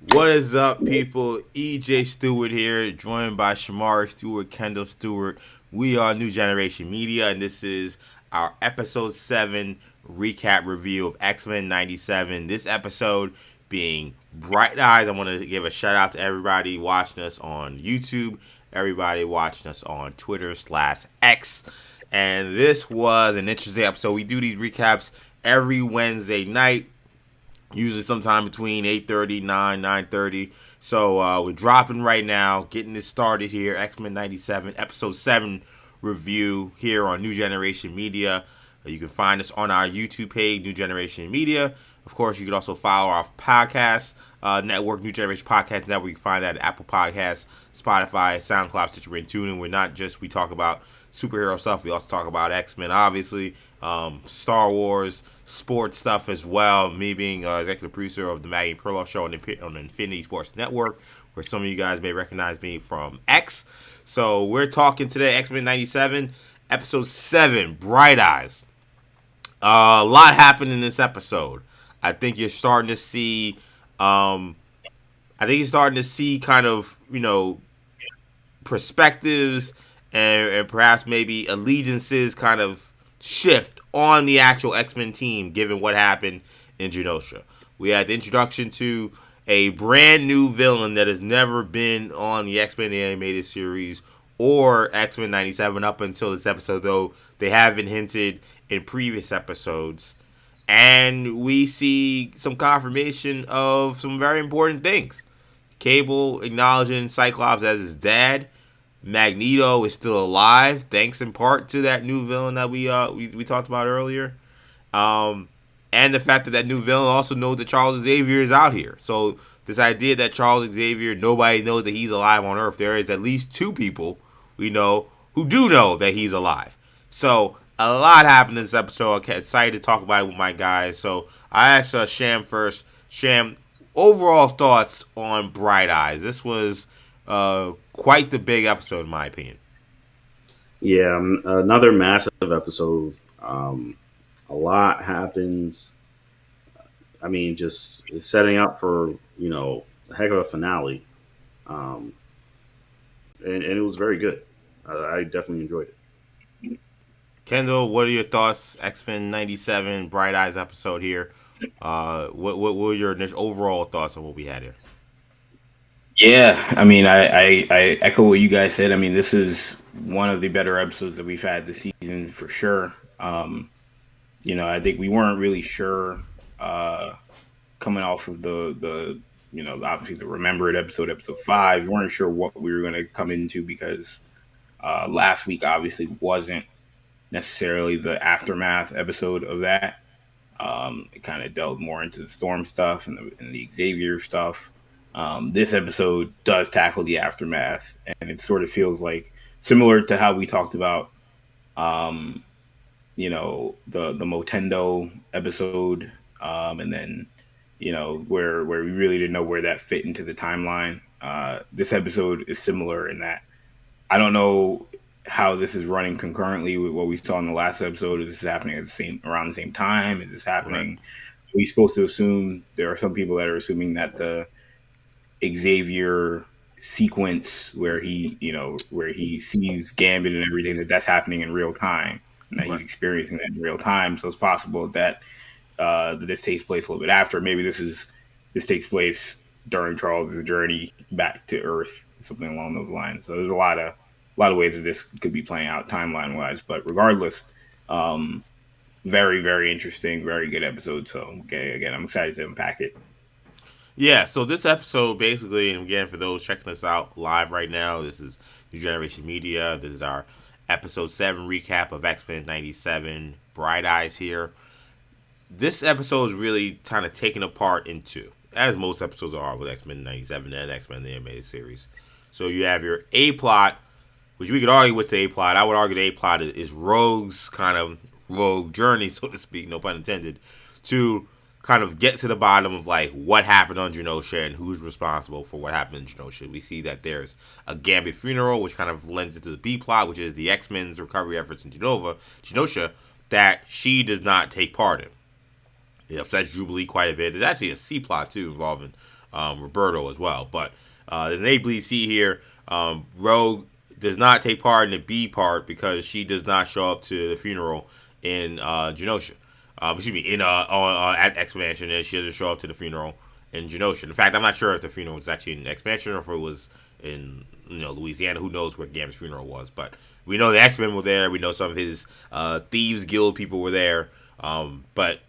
What is up, people? EJ Stewart here, joined by Shamari Stewart, Kendall Stewart. We are New Generation Media, and this is our episode 7 recap review of X-Men 97. This episode being Bright Eyes. I want to give a shout out to everybody watching us on YouTube, everybody watching us on Twitter/X. And this was an interesting episode. We do these recaps every Wednesday night, usually sometime between 8:30, 9:30. So we're dropping right now, getting this started here. X-Men 97, episode 7 review here on New Generation Media. You can find us on our YouTube page, New Generation Media. Of course, you can also follow our podcast network, New Generation Podcast Network. You can find that at Apple Podcasts, Spotify, SoundCloud, Stitcher, and TuneIn. We talk about superhero stuff. We also talk about X-Men, obviously, Star Wars, sports stuff as well. Me being executive producer of the Maggie Perloff Show on the Infinity Sports Network, where some of you guys may recognize me from X. So we're talking today, X-Men 97, episode 7, Bright Eyes. A lot happened in this episode. I think you're starting to see, kind of, perspectives and perhaps maybe allegiances kind of shift on the actual X-Men team given what happened in Genosha. We had the introduction to a brand new villain that has never been on the X-Men animated series or X-Men 97 up until this episode, though they have been hinted in previous episodes. And we see some confirmation of some very important things. Cable acknowledging Cyclops as his dad. Magneto is still alive, thanks in part to that new villain that we talked about earlier, and the fact that new villain also knows that Charles Xavier is out here. So this idea that Charles Xavier, nobody knows that he's alive on Earth. There is at least 2 people we know who do know that he's alive. So a lot happened in this episode. I'm excited to talk about it with my guys. So I asked Sham first. Sham, overall thoughts on Bright Eyes? This was quite the big episode, in my opinion. Yeah, another massive episode. A lot happens. I mean, just setting up for a heck of a finale, and it was very good. I definitely enjoyed it. Kendall, what are your thoughts? X-Men 97, Bright Eyes episode here. What were your initial overall thoughts on what we had here? Yeah, I mean, I echo what you guys said. I mean, this is one of the better episodes that we've had this season for sure. I think we weren't really sure coming off of the obviously the Remembered episode 5. We weren't sure what we were going to come into because last week obviously wasn't necessarily the aftermath episode of that. It kind of delved more into the Storm stuff and the Xavier stuff. This episode does tackle the aftermath, and it sort of feels like similar to how we talked about, the Motendo episode, and then, where we really didn't know where that fit into the timeline. This episode is similar in that I don't know how this is running concurrently with what we saw in the last episode. Is this happening around the same time? Is this happening? Right. We're supposed to assume there are some people that are assuming that the Xavier sequence where he sees Gambit and everything that's happening in real time, and that he's experiencing that in real time. So it's possible that this takes place a little bit after. Maybe this takes place during Charles' journey back to Earth, something along those lines. So there's a lot of ways that this could be playing out timeline wise. But regardless, very, very interesting, very good episode. So again, I'm excited to unpack it. Yeah, so this episode basically, and again, for those checking us out live right now, this is New Generation Media. This is our episode 7 recap of X-Men 97, Bright Eyes here. This episode is really kind of taken apart into, as most episodes are with X-Men 97 and X-Men the Animated Series. So you have your A-plot, which we could argue what's the A-plot. I would argue the A-plot is Rogue's kind of rogue journey, so to speak, no pun intended, to kind of get to the bottom of like what happened on Genosha and who's responsible for what happened in Genosha. We see that there's a Gambit funeral, which kind of lends into the B plot, which is the X-Men's recovery efforts in Genosha, that she does not take part in. It upsets Jubilee quite a bit. There's actually a C plot too involving Roberto as well. But there's an A bleed C here. Rogue does not take part in the B part because she does not show up to the funeral in Genosha. Excuse me, in at Expansion, and she doesn't show up to the funeral in Genosha. In fact, I'm not sure if the funeral was actually in Expansion or if it was in Louisiana. Who knows where Gambit's funeral was? But we know the X-Men were there. We know some of his Thieves Guild people were there. But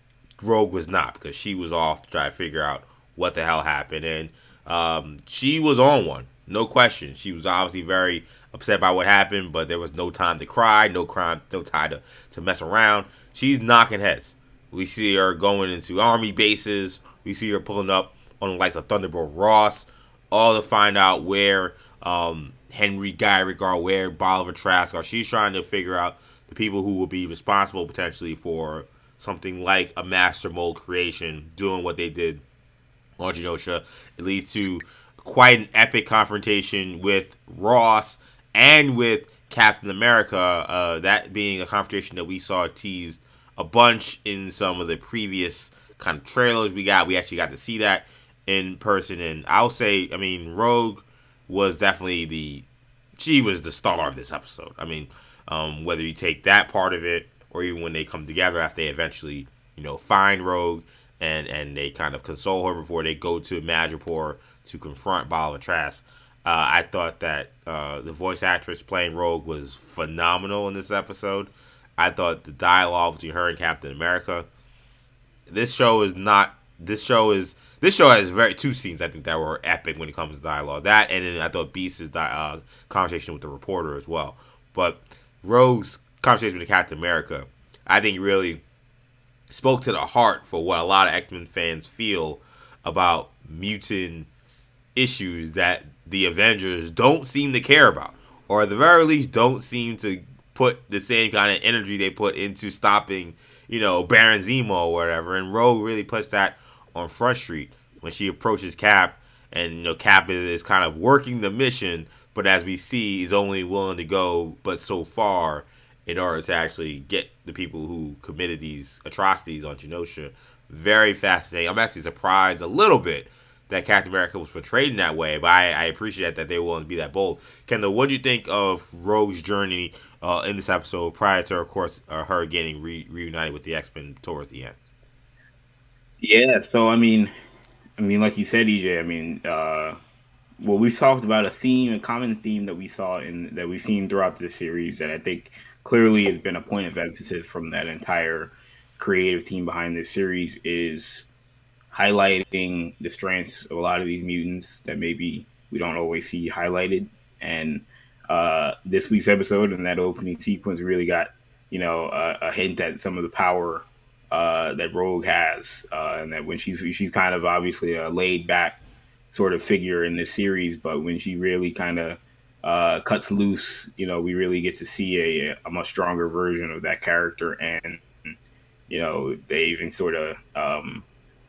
Rogue was not because she was off to try to figure out what the hell happened. And she was on one. No question. She was obviously very upset by what happened, but there was no time to cry, no time to mess around. She's knocking heads. We see her going into army bases. We see her pulling up on the likes of Thunderbolt Ross, all to find out where Henry Gyrick are, where Bolivar Trask are. She's trying to figure out the people who will be responsible potentially for something like a master mold creation doing what they did on Genosha. It leads to quite an epic confrontation with Ross and with Captain America. That being a confrontation that we saw teased a bunch in some of the previous kind of trailers we got. We actually got to see that in person, and I'll say, I mean, Rogue was definitely she was the star of this episode. I mean, whether you take that part of it or even when they come together after they eventually, find Rogue and they kind of console her before they go to Madripoor to confront Bolivar Trask. I thought that the voice actress playing Rogue was phenomenal in this episode. I thought the dialogue between her and Captain America. This show has very two scenes I think that were epic when it comes to dialogue. That and then I thought Beast's conversation with the reporter as well. But Rogue's conversation with Captain America, I think really spoke to the heart for what a lot of X-Men fans feel about mutant issues that the Avengers don't seem to care about, or at the very least don't seem to put the same kind of energy they put into stopping, Baron Zemo or whatever. And Rogue really puts that on Front Street when she approaches Cap, and Cap is kind of working the mission, but as we see, he's only willing to go but so far in order to actually get the people who committed these atrocities on Genosha. Very fascinating. I'm actually surprised a little bit that Captain America was portrayed in that way, but I appreciate that they were willing to be that bold. Kendall, what do you think of Rogue's journey in this episode prior to, of course, her getting reunited with the X-Men towards the end? Yeah, so I mean, like you said, EJ. I mean, well, we've talked about a common theme that we've seen throughout the series that I think clearly has been a point of emphasis from that entire creative team behind this series is highlighting the strengths of a lot of these mutants that maybe we don't always see highlighted. And this week's episode and that opening sequence really got a hint at some of the power that Rogue has, and that when she's kind of obviously a laid back sort of figure in this series, but when she really kind of cuts loose, we really get to see a much stronger version of that character. And they even sort of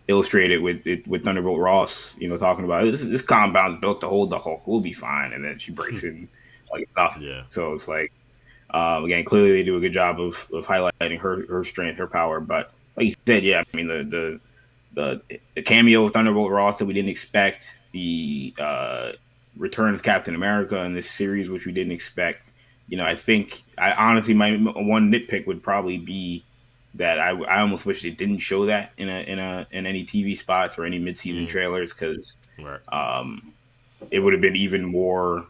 illustrated with Thunderbolt Ross, talking about this compound's built to hold the Hulk, we'll be fine, and then she breaks in like nothing. Yeah. So it's like, again, clearly they do a good job of highlighting her strength, her power. But like you said, yeah, I mean the cameo of Thunderbolt Ross that we didn't expect, the return of Captain America in this series, which we didn't expect. I think I honestly my one nitpick would probably be that I almost wish they didn't show that in any TV spots or any midseason trailers, because it would have been even more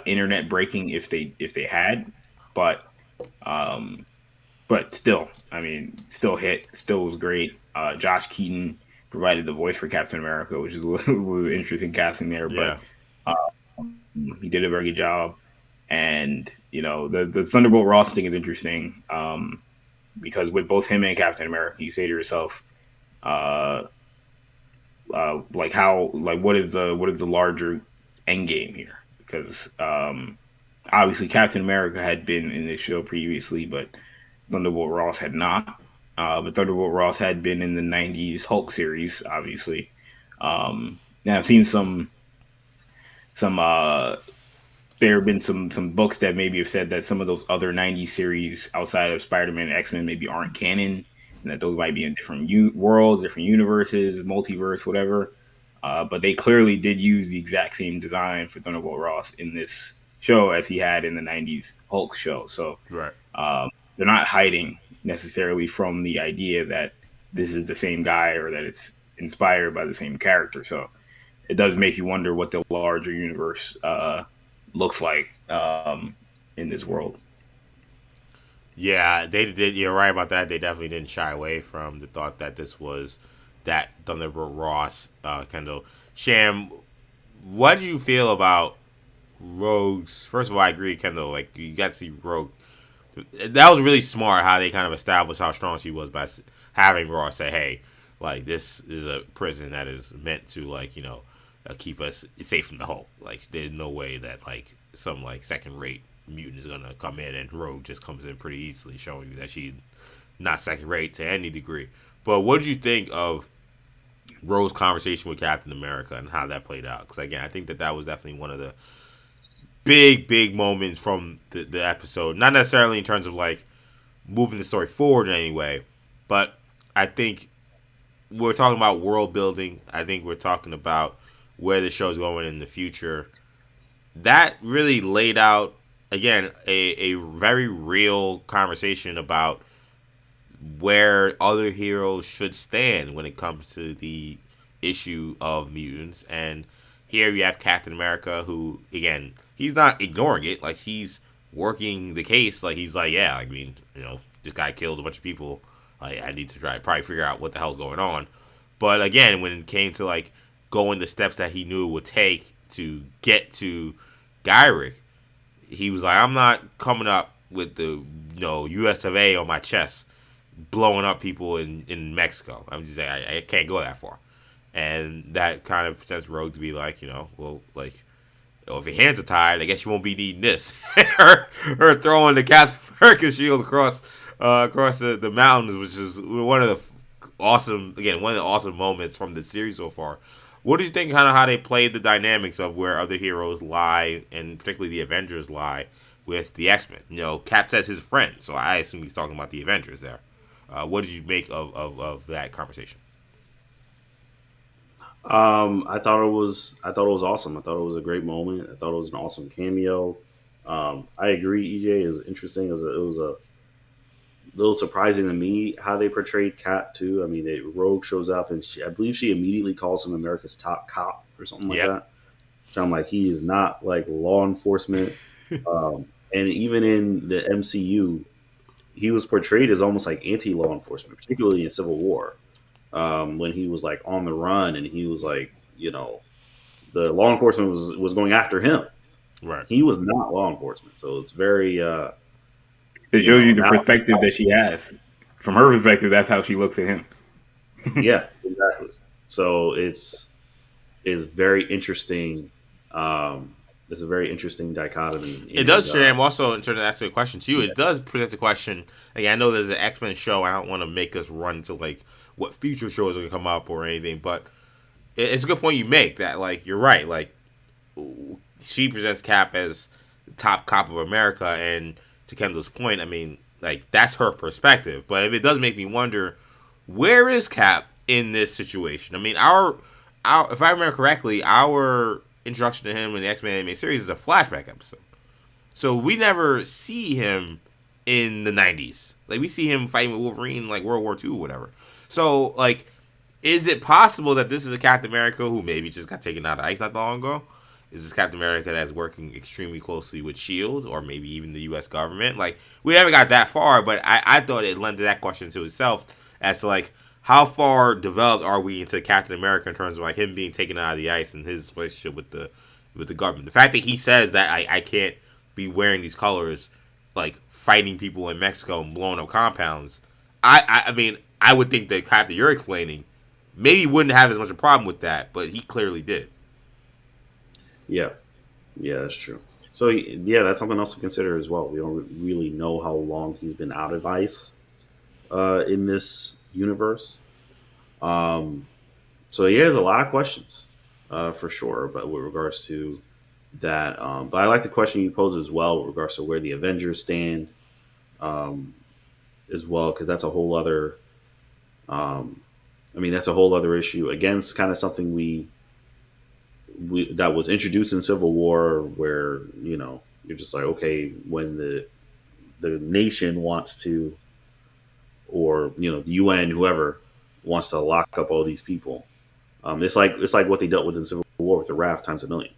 internet breaking if they had. But still, I mean, still was great. Josh Keaton provided the voice for Captain America, which is a little interesting casting there, but he did a very good job. And the Thunderbolt Ross thing is interesting, because with both him and Captain America, you say to yourself, what is the larger end game here? Because obviously Captain America had been in this show previously, but Thunderbolt Ross had not. But Thunderbolt Ross had been in the '90s Hulk series, obviously. Now I've seen some there have been some books that maybe have said that some of those other '90s series outside of Spider-Man and X-Men maybe aren't canon, and that those might be in different worlds, different universes, multiverse, whatever. But they clearly did use the exact same design for Thunderbolt Ross in this show as he had in the '90s Hulk show. So Right. they're not hiding necessarily from the idea that this is the same guy or that it's inspired by the same character. So it does make you wonder what the larger universe looks like in this world. Yeah, they did. You're right about that. They definitely didn't shy away from the thought that this was that Thunderbolt Ross, Kendall. Sham, what do you feel about Rogue's? First of all, I agree, Kendall. Like, you got to see Rogue. That was really smart how they kind of established how strong she was by having Ross say, "Hey, like, this is a prison that is meant to, like, keep us safe from the Hulk. Like, there's no way that, like, some, like, second rate mutant is gonna come in, and Rogue just comes in pretty easily, showing you that she's not second rate to any degree." But what did you think of Rogue's conversation with Captain America and how that played out? Because again, I think that was definitely one of the big moments from the episode. Not necessarily in terms of like moving the story forward in any way, but I think we're talking about world building. I think we're talking about where the show's going in the future. That really laid out again a very real conversation about where other heroes should stand when it comes to the issue of mutants. And here you have Captain America, who again, he's not ignoring it. Like, he's working the case. Like, he's like, yeah, I mean, this guy killed a bunch of people. Like, I need to probably figure out what the hell's going on. But again, when it came to like going the steps that he knew it would take to get to Gyrick, he was like, I'm not coming up with the US of A on my chest, blowing up people in Mexico. I'm just saying I can't go that far. And that kind of presents Rogue to be like, well, like, if your hands are tied, I guess you won't be needing this. her throwing the Captain America shield across the mountains, which is one of the awesome moments from the series so far. What do you think, kind of how they played the dynamics of where other heroes lie, and particularly the Avengers lie, with the X-Men? Cap says his friend, so I assume he's talking about the Avengers there. What did you make of that conversation? I thought it was awesome. I thought it was a great moment. I thought it was an awesome cameo. I agree. EJ is interesting. It was a little surprising to me how they portrayed Cap too. I mean, Rogue shows up and I believe she immediately calls him America's top cop or something like Yep. that. So I'm like, he is not like law enforcement. And even in the MCU, he was portrayed as almost like anti-law enforcement, particularly in Civil War, when he was like on the run and he was like, the law enforcement was going after him. Right. He was not law enforcement, so it's very, It shows you the now, perspective that she has. From her perspective, that's how she looks at him. yeah, exactly. So it's very interesting. It's a very interesting dichotomy. It does, Sham. Also, in terms of asking a question to you, it does present a question. Again, I know there's an X-Men show. I don't want to make us run to like what future shows are going to come up or anything, but it's a good point you make that, like, you're right. Like, she presents Cap as the top cop of America, and to Kendall's point, I mean, like, that's her perspective. But it does make me wonder, where is Cap in this situation? I mean, our if I remember correctly, our introduction to him in the X-Men anime series is a flashback episode. So we never see him in the 90s. Like, we see him fighting with Wolverine like World War II or whatever. So, like, is it possible that this is a Captain America who maybe just got taken out of ice not long ago? Is this Captain America that's working extremely closely with S.H.I.E.L.D. or maybe even the U.S. government? Like, we never got that far, but I thought it lent that question to itself as to, like, how far developed are we into Captain America in terms of, like, him being taken out of the ice and his relationship with the government? The fact that he says that I can't be wearing these colors, like, fighting people in Mexico and blowing up compounds, I mean, I would think the Cap that you're explaining maybe wouldn't have as much a problem with that, but he clearly did. Yeah, yeah, that's true. So yeah, that's something else to consider as well. We don't really know how long he's been out of ice in this universe. Um, so yeah, there's a lot of questions for sure, but with regards to that, but I like the question you posed as well with regards to where the Avengers stand um, as well, because that's a whole other. I mean, that's a whole other issue. Again, it's kind of something we that was introduced in Civil War, where you're just like, okay, when the nation wants to, or the UN, whoever wants to lock up all these people. It's like what they dealt with in Civil War with the Raft times a million.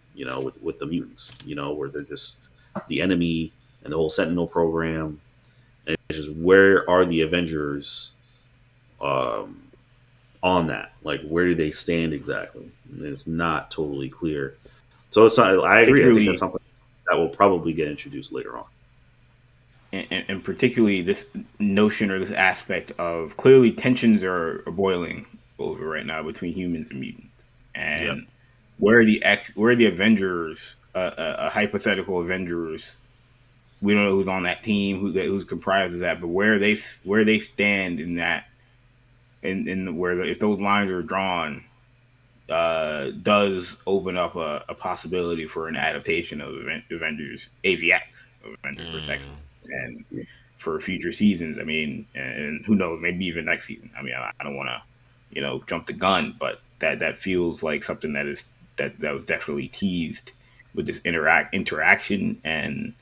With the mutants. Where they're just the enemy and the whole Sentinel program. And it's just, where are the Avengers um, on that? Like, where do they stand exactly? And it's not totally clear. So it's not, I agree. I think that's Particularly, something that will probably get introduced later on. and particularly this notion or this aspect of clearly tensions are boiling over right now between humans and mutants, Yep. and where are the Avengers, a hypothetical Avengers. We don't know who's on that team, who's comprised of that, but where they stand in that, in where if those lines are drawn, does open up a possibility for an adaptation of Avengers AVX, of Avengers vs. X-Men, and for future seasons. I mean, and who knows, maybe even next season. I mean, I don't want to, jump the gun, but that feels like something that was definitely teased with this interaction. And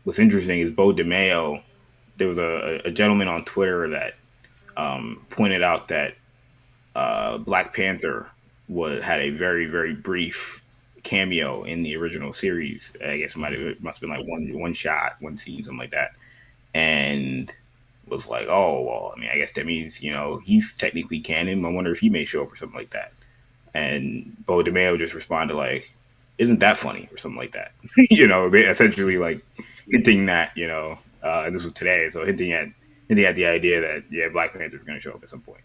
what's interesting is Bo DeMayo. There was a gentleman on Twitter that pointed out that Black Panther had a very very brief cameo in the original series. I guess it must have been like one shot, one scene, something like that, and was like, oh well, I mean, I guess that means he's technically canon. I wonder if he may show up or something like that. And Bo DeMayo just responded like, "Isn't that funny?" or something like that. Essentially like hinting that this was today, so hinting at the idea that Black Panther is going to show up at some point.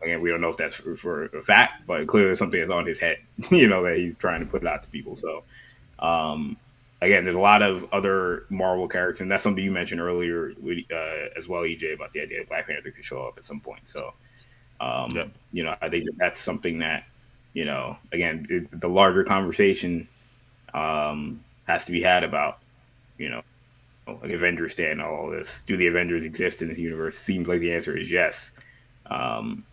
Again, we don't know if that's for a fact, but clearly something that's on his head. That he's trying to put it out to people. So, again, there's a lot of other Marvel characters, and that's something you mentioned earlier as well, EJ, about the idea that Black Panther could show up at some point. So, Yep. I think that's something that again, the larger conversation has to be had about like Avengers stand all this. Do the Avengers exist in the universe? Seems like the answer is yes. Um,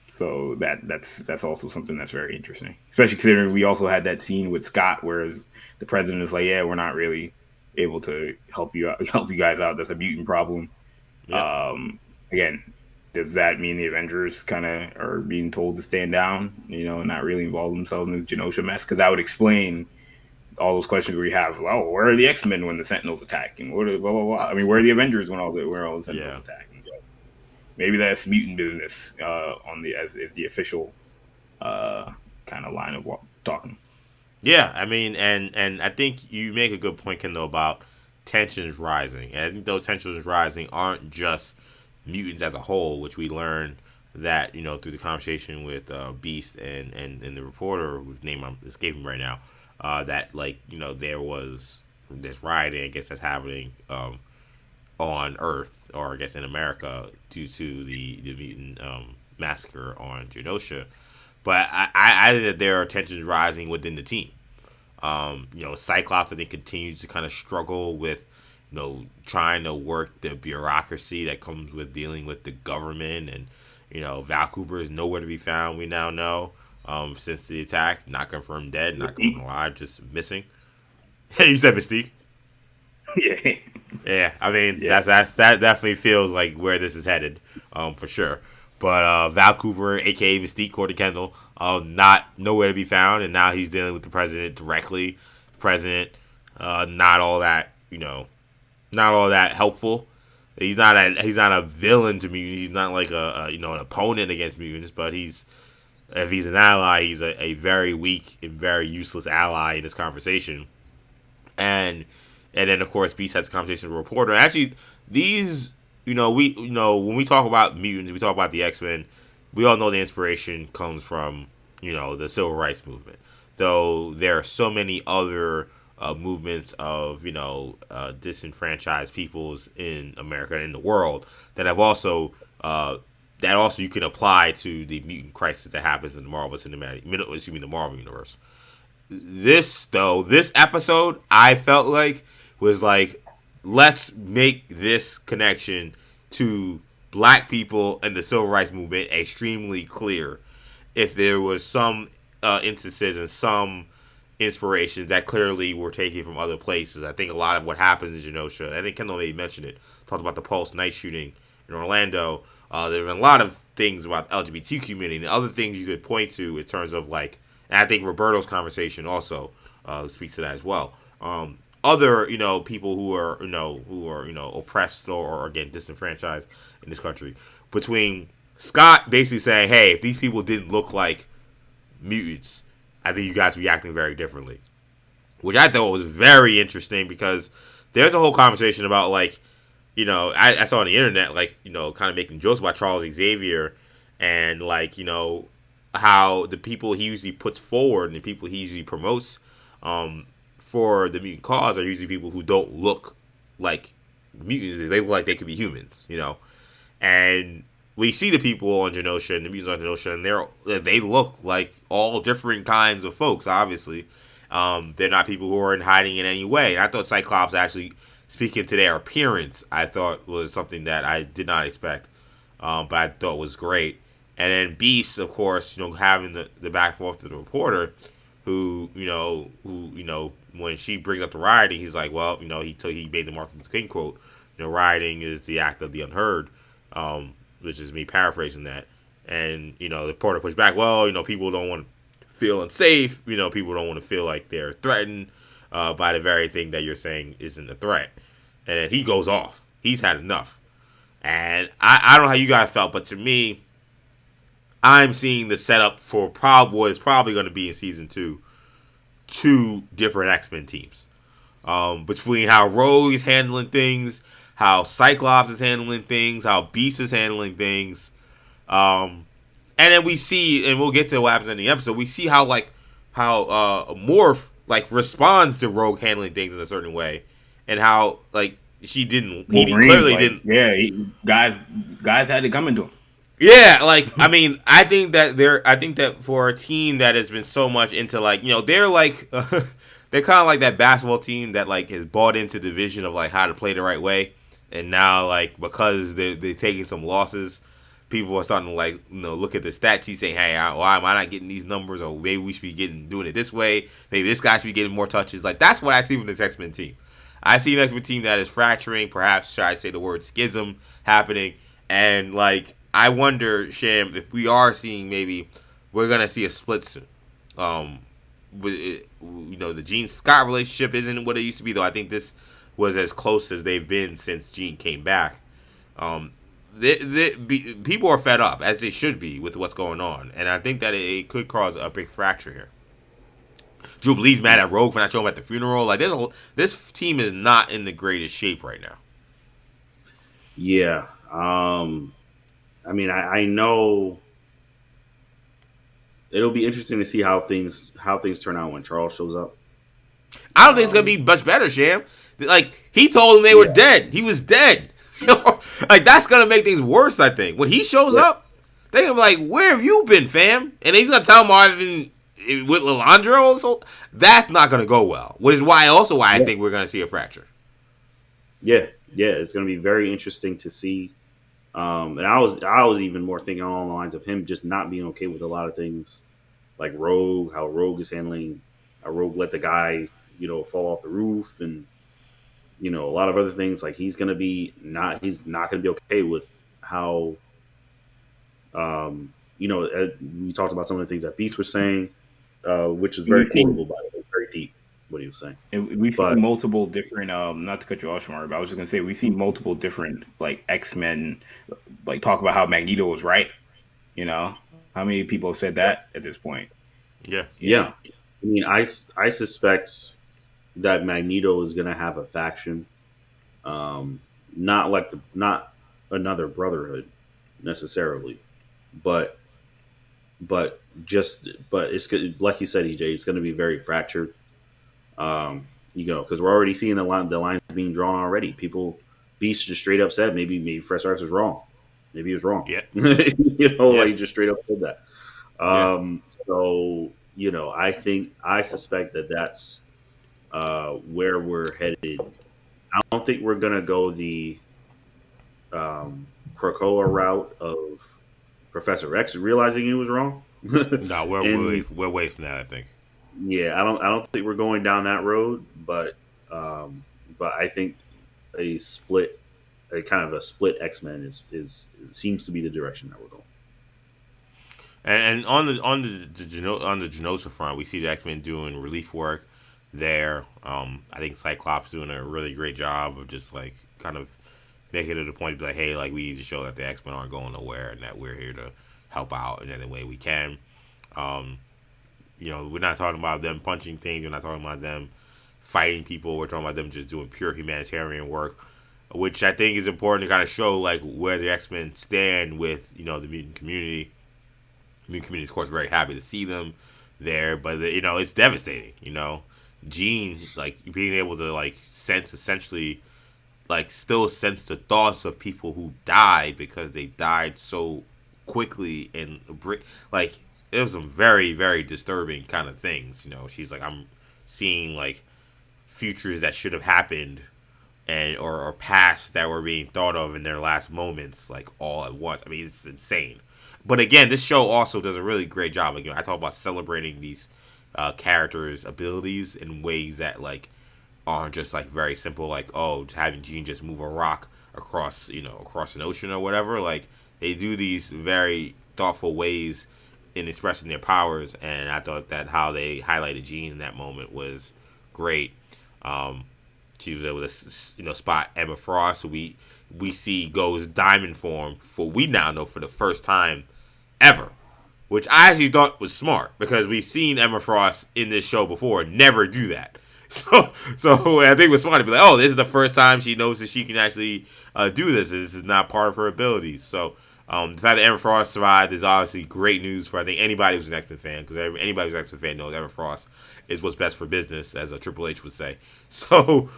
so that's also something that's very interesting, especially considering we also had that scene with Scott, where the president is like, "Yeah, we're not really able to help you guys out. That's a mutant problem." Yep. Again, does that mean the Avengers kind of are being told to stand down, and not really involve themselves in this Genosha mess? Because that would explain all those questions we have. Oh, where are the X-Men when the Sentinels attack? And what? Blah, blah, blah. I mean, where are the Avengers when where all the Sentinels Yeah. attack? And so maybe that's mutant business on the as the official kind of line of talking. Yeah, I mean, and I think you make a good point, Kendall, about tensions rising. And I think those tensions rising aren't just mutants as a whole, which we learned that through the conversation with Beast and the reporter whose name I'm escaping right now, that there was this rioting, I guess, that's happening on Earth, or I guess in America, due to the mutant massacre on Genosha. But I think that there are tensions rising within the team. Cyclops, I think, continues to kind of struggle with, trying to work the bureaucracy that comes with dealing with the government. And, Val Cooper is nowhere to be found, we now know, since the attack. Not confirmed dead, not confirmed alive, just missing. Hey, you said Mystique? Yeah. Yeah, I mean, Yeah. that definitely feels like where this is headed, for sure. But Val Cooper, aka Mystique, Courtney Kendall, not nowhere to be found, and now he's dealing with the president directly. The president, not all that, not all that helpful. He's not a villain to mutants. He's not like an opponent against mutants, but if he's an ally, he's a very weak and very useless ally in this conversation. And then of course Beast has a conversation with a reporter. Actually, these when we talk about mutants, we talk about the X-Men. We all know the inspiration comes from the civil rights movement. Though there are so many other movements of disenfranchised peoples in America and in the world that have also you can apply to the mutant crisis that happens in the Marvel Cinematic, the Marvel universe. This episode, I felt like was like, let's make this connection to black people and the civil rights movement extremely clear. If there was some instances and some inspirations that clearly were taken from other places. I think a lot of what happens in Genosha, and I think Kendall maybe mentioned it, talked about the Pulse night shooting in Orlando. There have been a lot of things about the LGBT community and other things you could point to in terms of like, and I think Roberto's conversation also speaks to that as well. Other people who are oppressed or again disenfranchised in this country, between Scott basically saying, hey, if these people didn't look like mutants, I think you guys reacting very differently, which I thought was very interesting because there's a whole conversation about like, I saw on the internet like, kind of making jokes about Charles Xavier and like, how the people he usually puts forward and the people he usually promotes for the mutant cause are usually people who don't look like mutants. They look like they could be humans, and we see the people on Genosha and the mutants on Genosha, and they look like all different kinds of folks. Obviously, they're not people who are in hiding in any way. And I thought Cyclops actually speaking to their appearance, I thought was something that I did not expect, but I thought was great. And then Beast, of course, having the back and forth to the reporter, who when she brings up the rioting, he's like, well, he made the Martin Luther King quote, rioting is the act of the unheard, which is me paraphrasing that. And the reporter pushed back, well, people don't want to feel unsafe, people don't want to feel like they're threatened by the very thing that you're saying isn't a threat. And then he goes off. He's had enough. And I don't know how you guys felt, but to me, I'm seeing the setup for what is probably going to be in season 2 different X-Men teams. Between how Rogue is handling things, how Cyclops is handling things, how Beast is handling things. And then we see, and we'll get to what happens in the episode, we see how Morph responds to Rogue handling things in a certain way. And how he clearly didn't. Yeah, guys had it coming to him. Yeah, I mean, I think that for a team that has been so much into they're they're kind of like that basketball team that has bought into the vision of how to play the right way, and now because they're taking some losses, people are starting to look at the stat sheet saying, hey, why am I not getting these numbers, or maybe we should be doing it this way, maybe this guy should be getting more touches. That's what I see from this X-Men team. I see an X-Men team that is fracturing, perhaps should I say the word schism happening, and I wonder, Sham, if we are seeing maybe we're gonna see a split soon. The Gene Scott relationship isn't what it used to be, though. I think this was as close as they've been since Gene came back. People are fed up, as they should be, with what's going on, and I think that it could cause a big fracture here. Drew Blee's mad at Rogue for not showing up at the funeral. This team is not in the greatest shape right now. Yeah. I mean, I know it'll be interesting to see how things turn out when Charles shows up. I don't think it's gonna be much better, Sham. He told them they were dead. He was dead. That's gonna make things worse. I think when he shows up, they're gonna be like, "Where have you been, fam?" And he's gonna tell Marvin with Lilandra also. That's not gonna go well. Which is why I think we're gonna see a fracture. Yeah, it's gonna be very interesting to see. And I was even more thinking along the lines of him just not being okay with a lot of things, like Rogue, how Rogue is handling, how Rogue let the guy, fall off the roof, and a lot of other things. He's not going to be okay with how, we talked about some of the things that Beach was saying, which is very quotable, by the way, very deep. What he was saying. We've seen multiple different, not to cut you off, Shamari, but I was just going to say, we've seen multiple different, X-Men, talk about how Magneto was right. How many people have said that at this point? Yeah. I mean, I suspect that Magneto is going to have a faction. Not another Brotherhood necessarily, but it's like you said, EJ, it's going to be very fractured. Because we're already seeing the lines being drawn already. Beast just straight up said maybe Professor X was wrong. Maybe he was wrong. Yeah. He just straight up said that. So I suspect that that's where we're headed. I don't think we're gonna go the Krakoa route of Professor X realizing he was wrong. No, we're And we're away from that. I think. yeah, I don't think we're going down that road, um, but I think a split, a kind of a split X Men is seems to be the direction that we're going. And on the Genosha front, we see the X Men doing relief work there. I think Cyclops doing a really great job of just like kind of making it a point to be like, hey, like we need to show that the X Men aren't going nowhere and that we're here to help out in any way we can. Um, we're not talking about them punching things. We're not talking about them fighting people. We're talking about them just doing pure humanitarian work, which I think is important to kind of show like where the X Men stand with the mutant community. The mutant community, of course, very happy to see them there, but it's devastating. Jean like being able to like sense essentially like still sense the thoughts of people who died because they died so quickly and like it was some very very disturbing kind of things. She's like I'm seeing like futures that should have happened and or past that were being thought of in their last moments like all at once. I mean it's insane. But again, this show also does a really great job. Again, I talk about celebrating these characters' abilities in ways that like aren't just like very simple, like having Jean just move a rock across across an ocean or whatever. Like they do these very thoughtful ways in expressing their powers, and I thought that how they highlighted Jean in that moment was great. Um, she was able to spot Emma Frost, who we see goes diamond form for we now know for the first time ever, which I actually thought was smart because we've seen Emma Frost in this show before never do that. So I think it was smart to be like, oh, this is the first time she knows that she can actually do this. This is not part of her abilities. So the fact that Emma Frost survived is obviously great news for I think anybody who's an X-Men fan, because anybody who's an X-Men fan knows Emma Frost is what's best for business, as a Triple H would say. So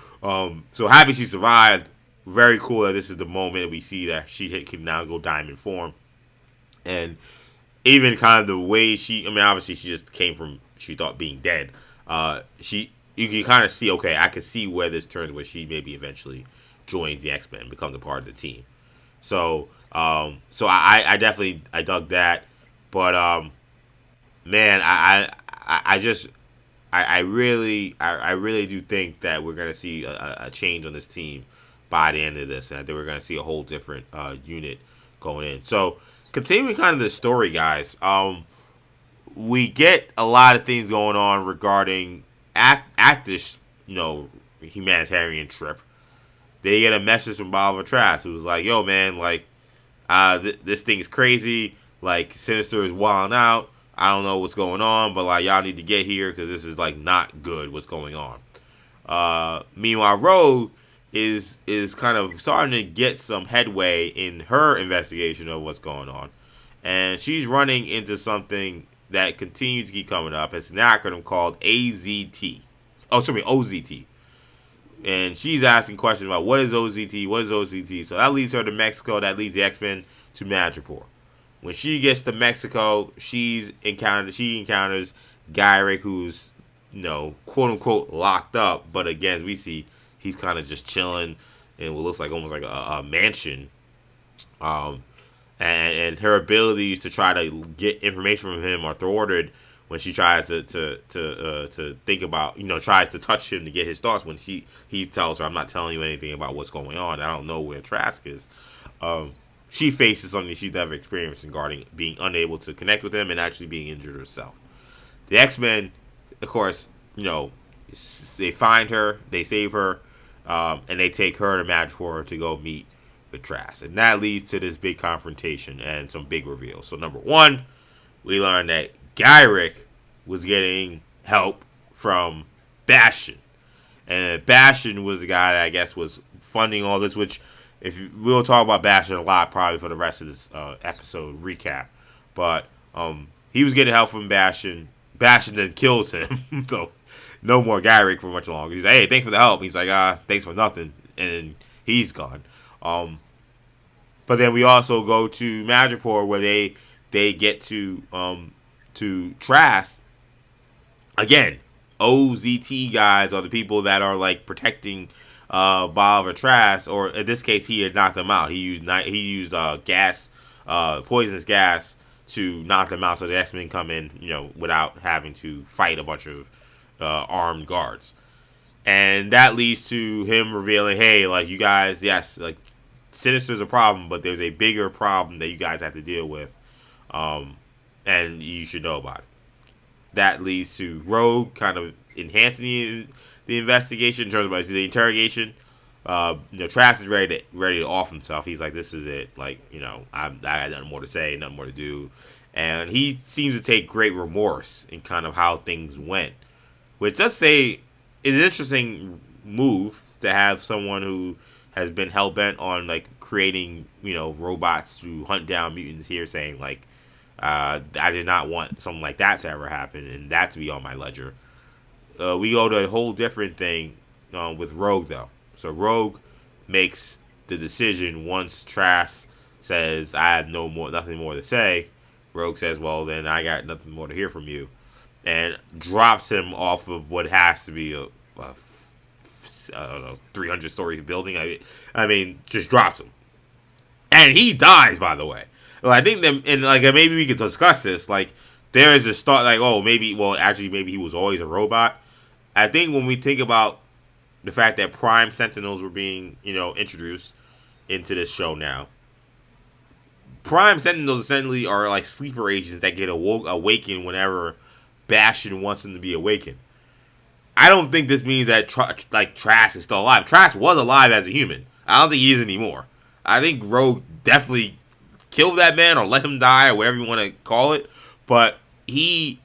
so happy she survived. Very cool that this is the moment we see that she can now go diamond form. And even kind of the way I mean, obviously she just came from, she thought being dead. You can kind of see, okay, I can see where this turns, where she maybe eventually joins the X-Men and becomes a part of the team. So, I definitely, I dug that. But, man, I really do think that we're going to see a change on this team by the end of this. And I think we're going to see a whole different unit going in. So, continuing kind of the story, guys. We get a lot of things going on regarding at this humanitarian trip. They get a message from Bolivar Trask who was like, "Yo, man, like, this thing is crazy. Like, Sinister is wilding out. I don't know what's going on, but like, y'all need to get here because this is like not good. What's going on?" Meanwhile, Rogue is kind of starting to get some headway in her investigation of what's going on, and she's running into something that continues to keep coming up. It's an acronym called AZT. Oh, sorry, OZT. And she's asking questions about what is OZT, what is OZT. So that leads her to Mexico. That leads the X-Men to Madripoor. When she gets to Mexico, she encounters Gyrick, who's quote unquote locked up. But again, we see he's kind of just chilling in what looks like almost like a mansion. And her abilities to try to get information from him are thwarted when she tries to think about, tries to touch him to get his thoughts. When he tells her, "I'm not telling you anything about what's going on. I don't know where Trask is." She faces something she's never experienced regarding being unable to connect with him and actually being injured herself. The X-Men, of course, they find her, they save her, and they take her to Madripoor to go meet with Trask. And that leads to this big confrontation and some big reveals. So number one, we learn that Gyrick was getting help from Bastion. And Bastion was the guy that I guess was funding all this, which we'll talk about Bastion a lot probably for the rest of this episode recap. But he was getting help from Bastion. Bastion then kills him. So no more Gyrick for much longer. He's like, "Hey, thanks for the help." He's like, "Thanks for nothing." And then he's gone. But then we also go to Madripoor where they get to Trask. Again, OZT guys are the people that are like protecting Bolivar Trask, or in this case, he had knocked them out. He used gas, poisonous gas, to knock them out, so the X-Men come in, without having to fight a bunch of armed guards. And that leads to him revealing, hey, like, you guys, yes, like, Sinister's a problem, but there's a bigger problem that you guys have to deal with, and you should know about it. That leads to Rogue kind of enhancing the investigation in terms of the interrogation. Trask is ready to off himself. He's like, this is it. Like, I got nothing more to say, nothing more to do. And he seems to take great remorse in kind of how things went, which does say is an interesting move to have someone who has been hell bent on like creating robots to hunt down mutants here saying like I did not want something like that to ever happen and that to be on my ledger. We go to a whole different thing with Rogue though. So Rogue makes the decision once Trask says I have nothing more to say. Rogue says, well then I got nothing more to hear from you, and drops him off of what has to be a I don't know, 300 story building. I mean, just drops him, and he dies. By the way, well, I think that, and like maybe we could discuss this. Like there is a start, like maybe he was always a robot. I think when we think about the fact that Prime Sentinels were being introduced into this show now, Prime Sentinels essentially are like sleeper agents that get awakened whenever Bastion wants them to be awakened. I don't think this means that Trask is still alive. Trask was alive as a human. I don't think he is anymore. I think Rogue definitely killed that man or let him die or whatever you want to call it. But he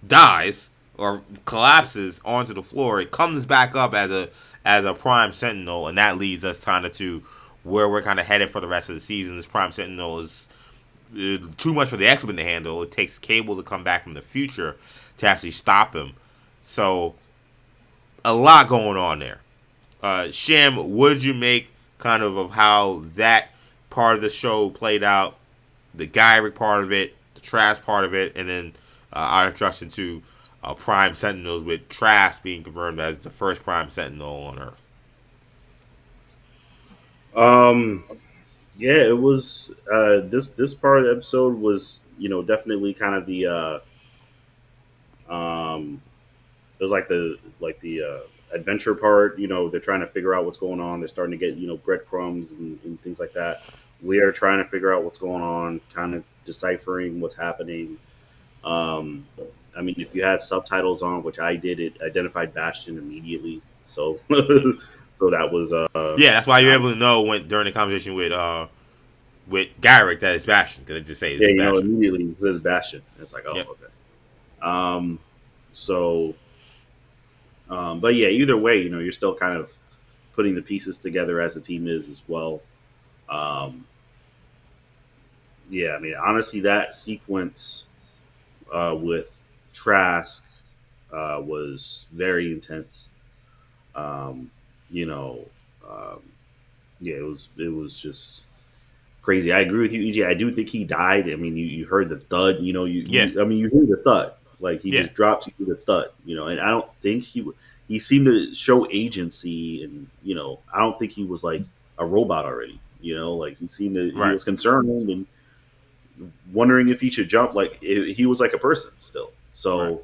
dies or collapses onto the floor. It comes back up as a Prime Sentinel, and that leads us kind of to where we're kind of headed for the rest of the season. This Prime Sentinel is too much for the X-Men to handle. It takes Cable to come back from the future to actually stop him. So a lot going on there. Sham, what did you make kind of how that part of the show played out? The Gyrick part of it, the Trask part of it, and then our introduction to Prime Sentinels with Trask being confirmed as the first Prime Sentinel on Earth. Yeah, it was this part of the episode was definitely kind of the it was like the adventure part. They're trying to figure out what's going on. They're starting to get breadcrumbs and things like that. We are trying to figure out what's going on, kind of deciphering what's happening. I mean, if you had subtitles on, which I did, it identified Bastion immediately. So so that was yeah, that's why you're able to know during the conversation with Gyrick that it's Bastion, because it just say it's Bastion. Immediately it says Bastion. And it's like, oh, yep. Okay. But yeah, either way, you're still kind of putting the pieces together as the team is as well. Yeah, I mean, honestly, that sequence with Trask was very intense. Yeah, it was just crazy. I agree with you, EJ. I do think he died. I mean, you heard the thud. You hear the thud. Like he just drops, you hear the thud. And I don't think he seemed to show agency, and I don't think he was like a robot already. Like he seemed to he was concerned and wondering if he should jump. Like he was like a person still. So,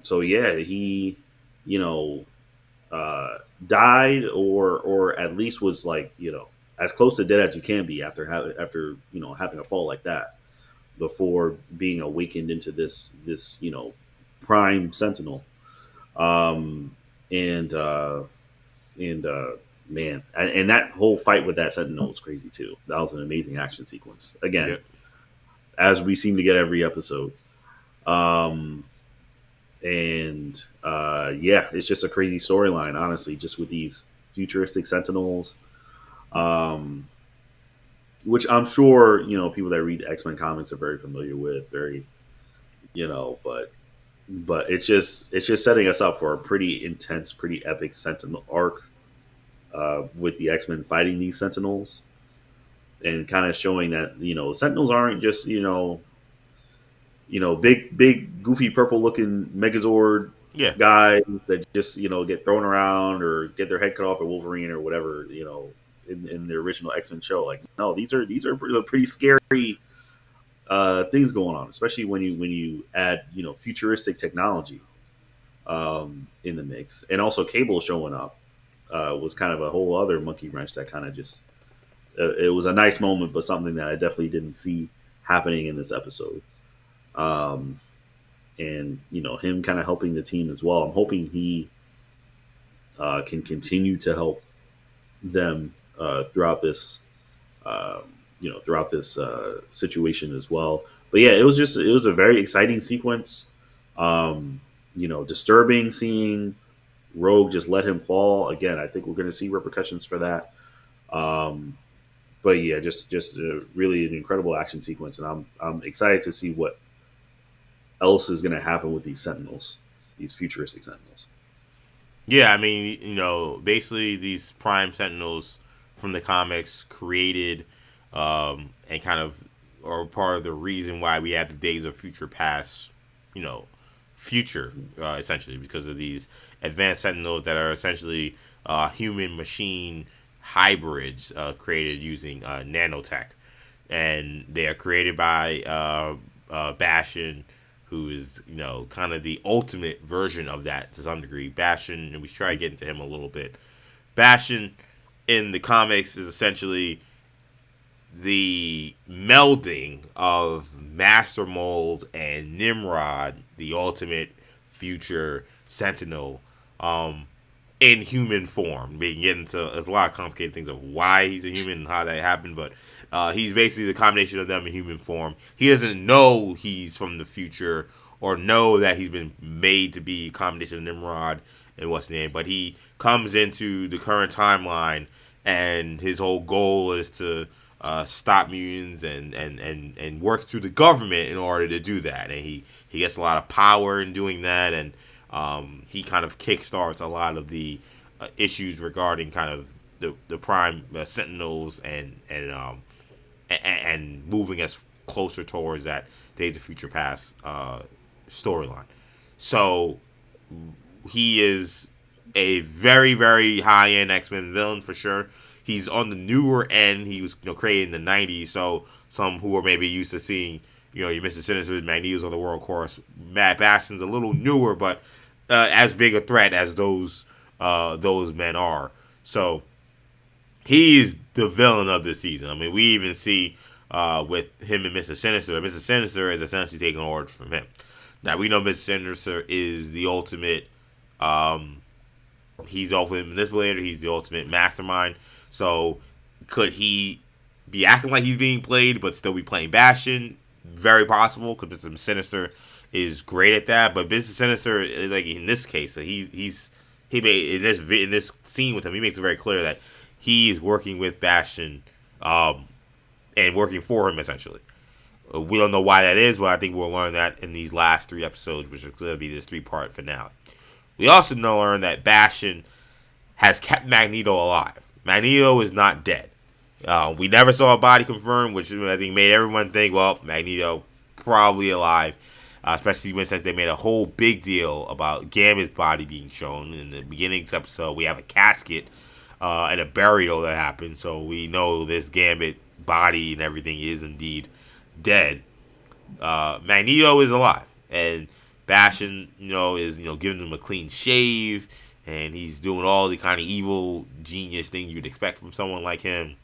so yeah, he died or at least was like as close to dead as you can be after having a fall like that before being awakened into this Prime Sentinel. And man, and that whole fight with that Sentinel was crazy too. That was an amazing action sequence again, as we seem to get every episode. Yeah, it's just a crazy storyline, honestly, just with these futuristic Sentinels, which I'm sure people that read X-Men comics are very familiar with. But it's just setting us up for a pretty intense, pretty epic Sentinel arc with the X-Men fighting these Sentinels, and kind of showing that Sentinels aren't just big goofy purple looking Megazord guys that just get thrown around or get their head cut off by Wolverine or whatever in the original X-Men show. Like, no, these are pretty scary things going on, especially when you add futuristic technology in the mix, and also Cable showing up was kind of a whole other monkey wrench that kind of just it was a nice moment, but something that I definitely didn't see happening in this episode. Um, and him kind of helping the team as well. I'm hoping he can continue to help them throughout this situation as well. But yeah, it was a very exciting sequence. Disturbing seeing Rogue just let him fall again. I think we're going to see repercussions for that. But yeah, just really an incredible action sequence, and I'm excited to see what else is going to happen with these Sentinels, these futuristic Sentinels. Yeah, I mean, basically these Prime Sentinels from the comics created and kind of are part of the reason why we have the Days of Future Past, you know, future essentially because of these advanced Sentinels that are essentially human machine hybrids created using nanotech, and they are created by Bastion, who is kind of the ultimate version of that to some degree. Bastion, and we try to get into him a little bit. Bastion in the comics is essentially the melding of Master Mold and Nimrod, the ultimate future Sentinel, in human form. We can get into there's a lot of complicated things of why he's a human and how that happened, but he's basically the combination of them in human form. He doesn't know he's from the future or know that he's been made to be a combination of Nimrod and what's the name, but he comes into the current timeline, and his whole goal is to stop mutants and work through the government in order to do that. And he gets a lot of power in doing that, and he kind of kickstarts a lot of the issues regarding kind of the Prime Sentinels and moving us closer towards that Days of Future Past storyline. So he is a very, very high end X-Men villain for sure. He's on the newer end. He was created in the 90s, so some who are maybe used to seeing your Mr. Sinister, Magneto's of the world, of course. Matt Bastion's a little newer, but as big a threat as those men are. So he's the villain of this season. I mean, we even see with him and Mr. Sinister. Mr. Sinister is essentially taking orders from him. Now we know Mr. Sinister is the ultimate. He's the ultimate manipulator. He's the ultimate mastermind. So could he be acting like he's being played, but still be playing Bastion? Very possible, because Mr. Sinister is great at that. But Mr. Sinister, like in this case, he made in this scene with him, he makes it very clear that he's working with Bastion, and working for him essentially. We don't know why that is, but I think we'll learn that in these last 3 episodes, which is going to be this 3-part finale. We also learn that Bastion has kept Magneto alive. Magneto is not dead. We never saw a body confirmed, which I think made everyone think, well, Magneto probably alive. Especially since they made a whole big deal about Gambit's body being shown. In the beginning of this episode, we have a casket and a burial that happened, so we know this Gambit body and everything is indeed dead. Magneto is alive, and Bastion, is giving him a clean shave, and he's doing all the kind of evil genius things you'd expect from someone like him,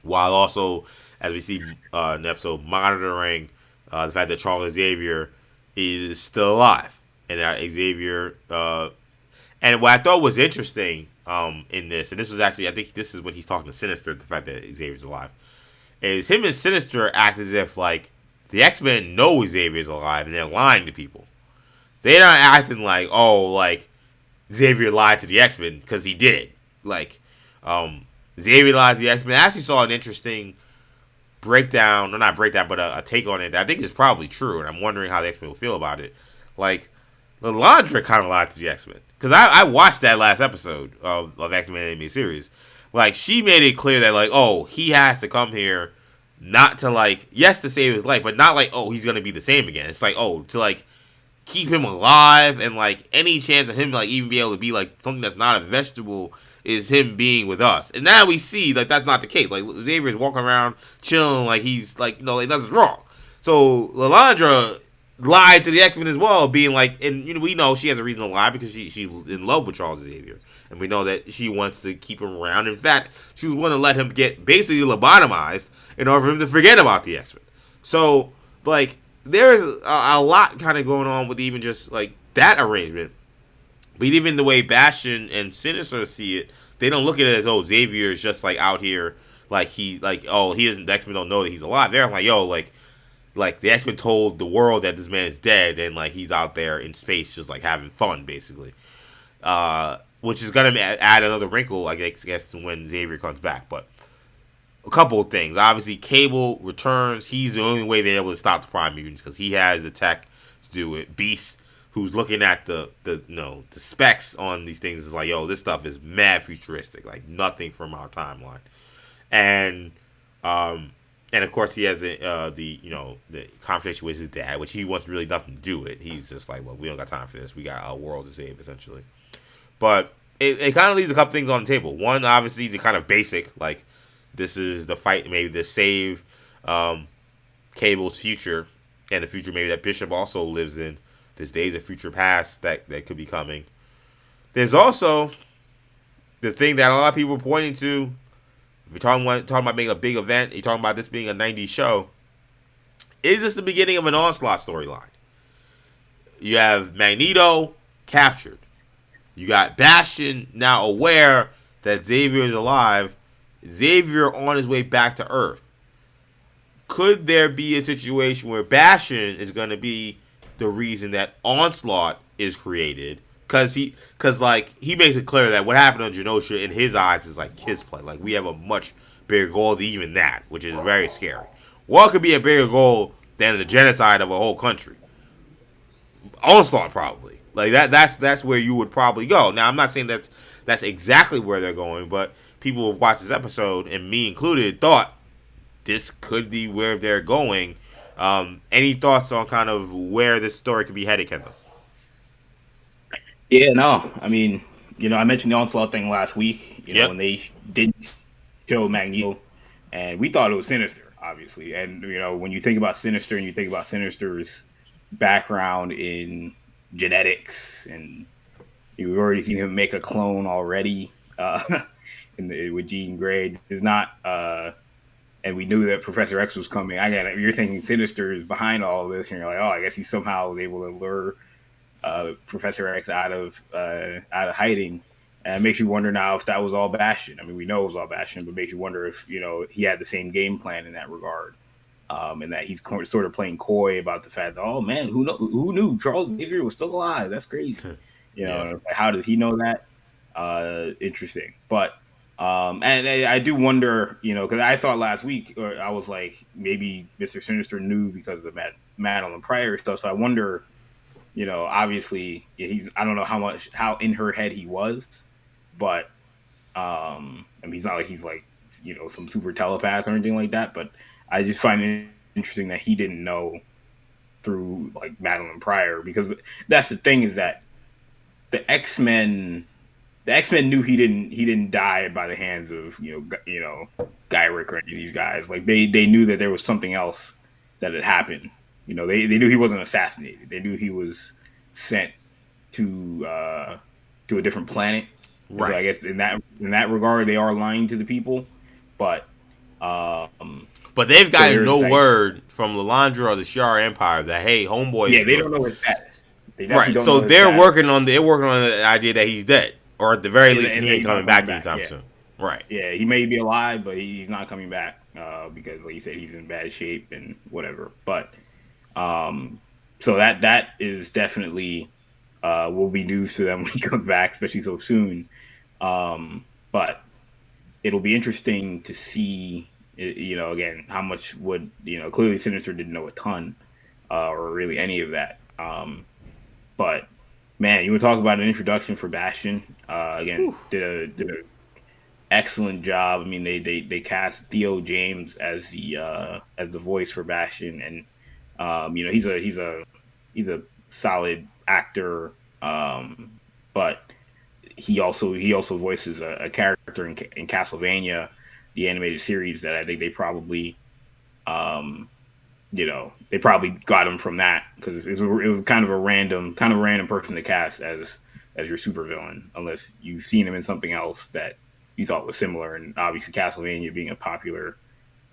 while also, as we see in the episode, monitoring the fact that Charles Xavier is still alive, and that Xavier. And what I thought was interesting in this, and this was actually, I think this is when he's talking to Sinister, the fact that Xavier's alive, is him and Sinister act as if like the X-Men know Xavier's alive and they're lying to people. They're not acting like, oh, like Xavier lied to the X-Men, because he did. Like, Xavier lied to the X-Men. I actually saw an interesting breakdown, or not breakdown, but a take on it that I think is probably true, and I'm wondering how the X-Men will feel about it. Like, Lilandra kind of lied to the X-Men, because I watched that last episode of X-Men animated series. Like, she made it clear that, like, oh, he has to come here not to, like, yes, to save his life, but not like, oh, he's going to be the same again. It's like, oh, to, like, keep him alive, and, like, any chance of him, like, even be able to be, like, something that's not a vegetable is him being with us. And now we see, like, that's not the case. Like, Xavier's walking around, chilling, like, he's, like, like, nothing's wrong. So Lalandra lied to the X-Men as well, being like, and we know she has a reason to lie because she's in love with Charles Xavier, and we know that she wants to keep him around. In fact, she was going to let him get basically lobotomized in order for him to forget about the X-Men. So like, there's a lot kind of going on with even just like that arrangement. But even the way Bastion and Sinister see it, they don't look at it as, oh, Xavier is just like out here, like he doesn't, the X-Men don't know that he's alive. They're like, yo, like the X-Men told the world that this man is dead, and like he's out there in space just like having fun basically. Which is gonna add another wrinkle, I guess, when Xavier comes back. But a couple of things. Obviously, Cable returns. He's the only way they're able to stop the Prime Mutants because he has the tech to do it. Beast, who's looking at the specs on these things, is like, yo, this stuff is mad futuristic, like nothing from our timeline. And and of course he has the conversation with his dad, which he wants really nothing to do with. He's just like, look, we don't got time for this. We got our world to save, essentially. But it kind of leaves a couple things on the table. One, obviously, the kind of basic, like, this is the fight, maybe to save Cable's future, and the future maybe that Bishop also lives in. There's days of future past that could be coming. There's also the thing that a lot of people are pointing to. If you're talking about making a big event, you're talking about this being a 90s show. Is this the beginning of an Onslaught storyline? You have Magneto captured. You got Bastion now aware that Xavier is alive. Xavier on his way back to Earth. Could there be a situation where Bastion is going to be the reason that Onslaught is created? Because he makes it clear that what happened on Genosha in his eyes is like his play. Like, we have a much bigger goal than even that, which is very scary. What could be a bigger goal than the genocide of a whole country? Onslaught, probably. Like that's where you would probably go. Now, I'm not saying that's exactly where they're going, but people who have watched this episode, and me included, thought this could be where they're going. Any thoughts on kind of where this story could be headed, Kendall? Yeah, no. I mean, I mentioned the Onslaught thing last week, Yep. when they didn't show Magneto, and we thought it was Sinister, obviously. And, when you think about Sinister and you think about Sinister's background in genetics, and you've already seen him make a clone already with Jean Grey. Is not, and we knew that Professor X was coming. You're thinking Sinister is behind all of this, and you're like, oh, I guess he somehow was able to lure Professor X out of hiding. And it makes you wonder now if that was all Bastion. I mean, we know it was all Bastion, but it makes you wonder if he had the same game plan in that regard. And that he's sort of playing coy about the fact that, oh man, who knew Charles Xavier was still alive? That's crazy. Yeah. How did he know that? Interesting. But and I do wonder, because I thought last week, or I was like, maybe Mr. Sinister knew because of the Madeline Pryor stuff. So I wonder, obviously I don't know how in her head he was, but I mean, he's not like he's like some super telepath or anything like that, but I just find it interesting that he didn't know through like Madeline Pryor, because that's the thing, is that the X-Men knew he didn't die by the hands of Guy Rick or any of these guys. Like they knew that there was something else that had happened. They knew he wasn't assassinated. They knew he was sent to a different planet. Right. So I guess in that regard, they are lying to the people, but they've gotten no word from Lalandra or the Shi'ar Empire that, hey, homeboy. Yeah, they don't know his status. Right. So they're working on the idea that he's dead, or at the very least, he ain't coming back anytime soon. Right. Yeah, he may be alive, but he's not coming back because, like you said, he's in bad shape and whatever. But so that is definitely will be news to them when he comes back, especially so soon. But it'll be interesting to see, again, how much would, clearly Sinister didn't know a ton or really any of that. But man, you would talk about an introduction for Bastion. Again, did a excellent job. I mean, they cast Theo James as the voice for Bastion, and he's a solid actor. But he also voices a character in Castlevania, the animated series, that I think they probably they probably got him from that because it was kind of a random person to cast as your supervillain, unless you've seen him in something else that you thought was similar. And obviously, Castlevania being a popular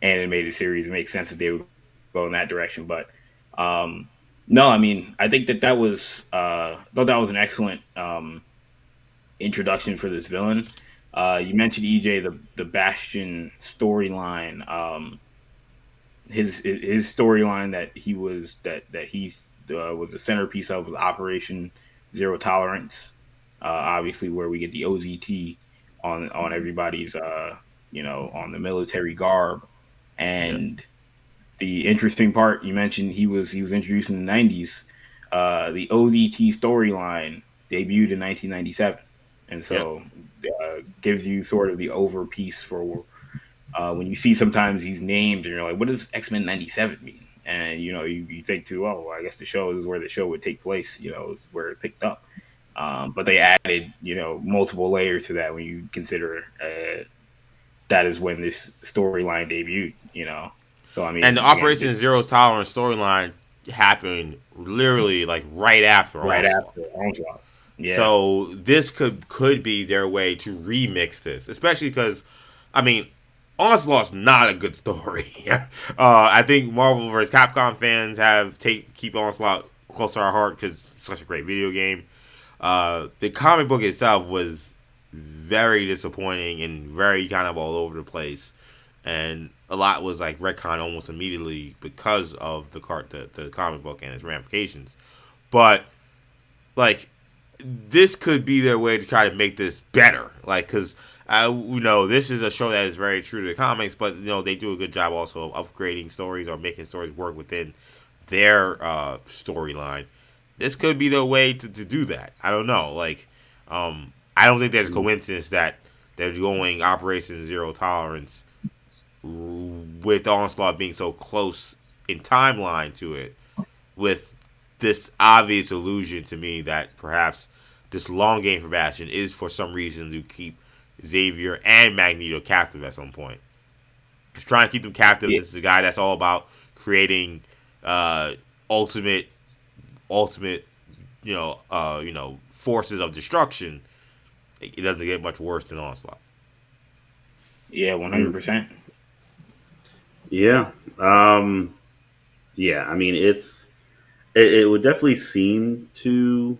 animated series, it makes sense that they would go in that direction. But no, I mean, I think that was thought that was an excellent introduction for this villain. You mentioned EJ, the Bastion storyline. His storyline that he's was the centerpiece of was Operation Zero Tolerance. Obviously, where we get the OZT on everybody's on the military garb. Yeah. And the interesting part you mentioned, he was introduced in the 90s. The OZT storyline debuted in 1997, and Yep. so gives you sort of the over piece for when you see sometimes he's named and you're like, what does X-Men 97 mean? And you think too, oh, well, I guess the show is where the show would take place, is where it picked up. But they added multiple layers to that when you consider that is when this storyline debuted. So I And the mean, again, Operation Zero Tolerance storyline happened literally like right after right Onslaught. after Onslaught. Yeah. So this could be their way to remix this, especially because, I mean, Onslaught's not a good story. I think Marvel vs. Capcom fans keep Onslaught close to our heart because it's such a great video game. The comic book itself was very disappointing and very kind of all over the place, and a lot was like retcon almost immediately because of the comic book and its ramifications. But like this could be their way to try to make this better. Like, because this is a show that is very true to the comics, but they do a good job also of upgrading stories or making stories work within their storyline. This could be their way to do that. I don't know. Like, I don't think there's a coincidence that they're going Operation Zero Tolerance with Onslaught being so close in timeline to it, with this obvious illusion to me that perhaps this long game for Bastion is for some reason to keep Xavier and Magneto captive at some point. He's trying to keep them captive. Yeah. This is a guy that's all about creating ultimate, forces of destruction. It doesn't get much worse than Onslaught. Yeah, 100%. Yeah. Yeah. I mean, it would definitely seem to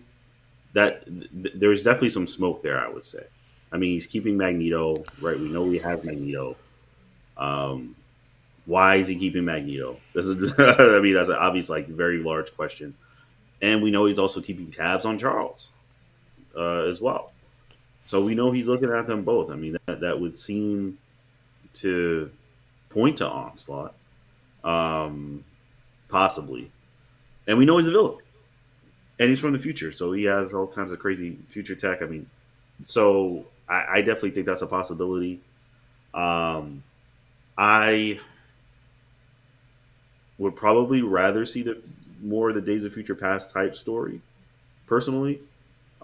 that there's definitely some smoke there, I would say. I mean, he's keeping Magneto, right? We know we have Magneto. Um, why is he keeping Magneto? This is, I mean, that's an obvious, like, very large question. And we know he's also keeping tabs on Charles as well. So we know he's looking at them both. I mean, that would seem to point to Onslaught, um, possibly. And we know he's a villain. And he's from the future, so he has all kinds of crazy future tech. I mean, so I definitely think that's a possibility. I would probably rather see the more of the Days of Future Past type story, personally.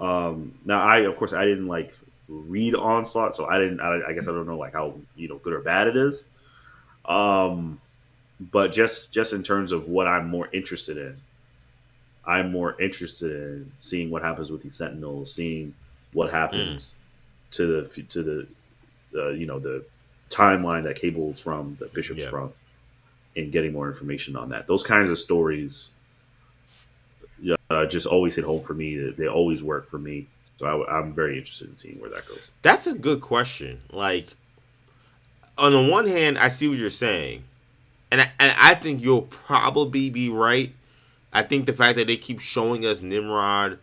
Now, of course I didn't like read Onslaught, so I guess I don't know like how good or bad it is. But just in terms of what I'm more interested in seeing what happens with these Sentinels, seeing what Mm. happens to the timeline that Cable's from, that Bishop's Yeah. from, and getting more information on that. Those kinds of stories just always hit home for me. They always work for me. So I'm very interested in seeing where that goes. That's a good question. Like, on the one hand, I see what you're saying, and I think you'll probably be right. I think the fact that they keep showing us Nimrod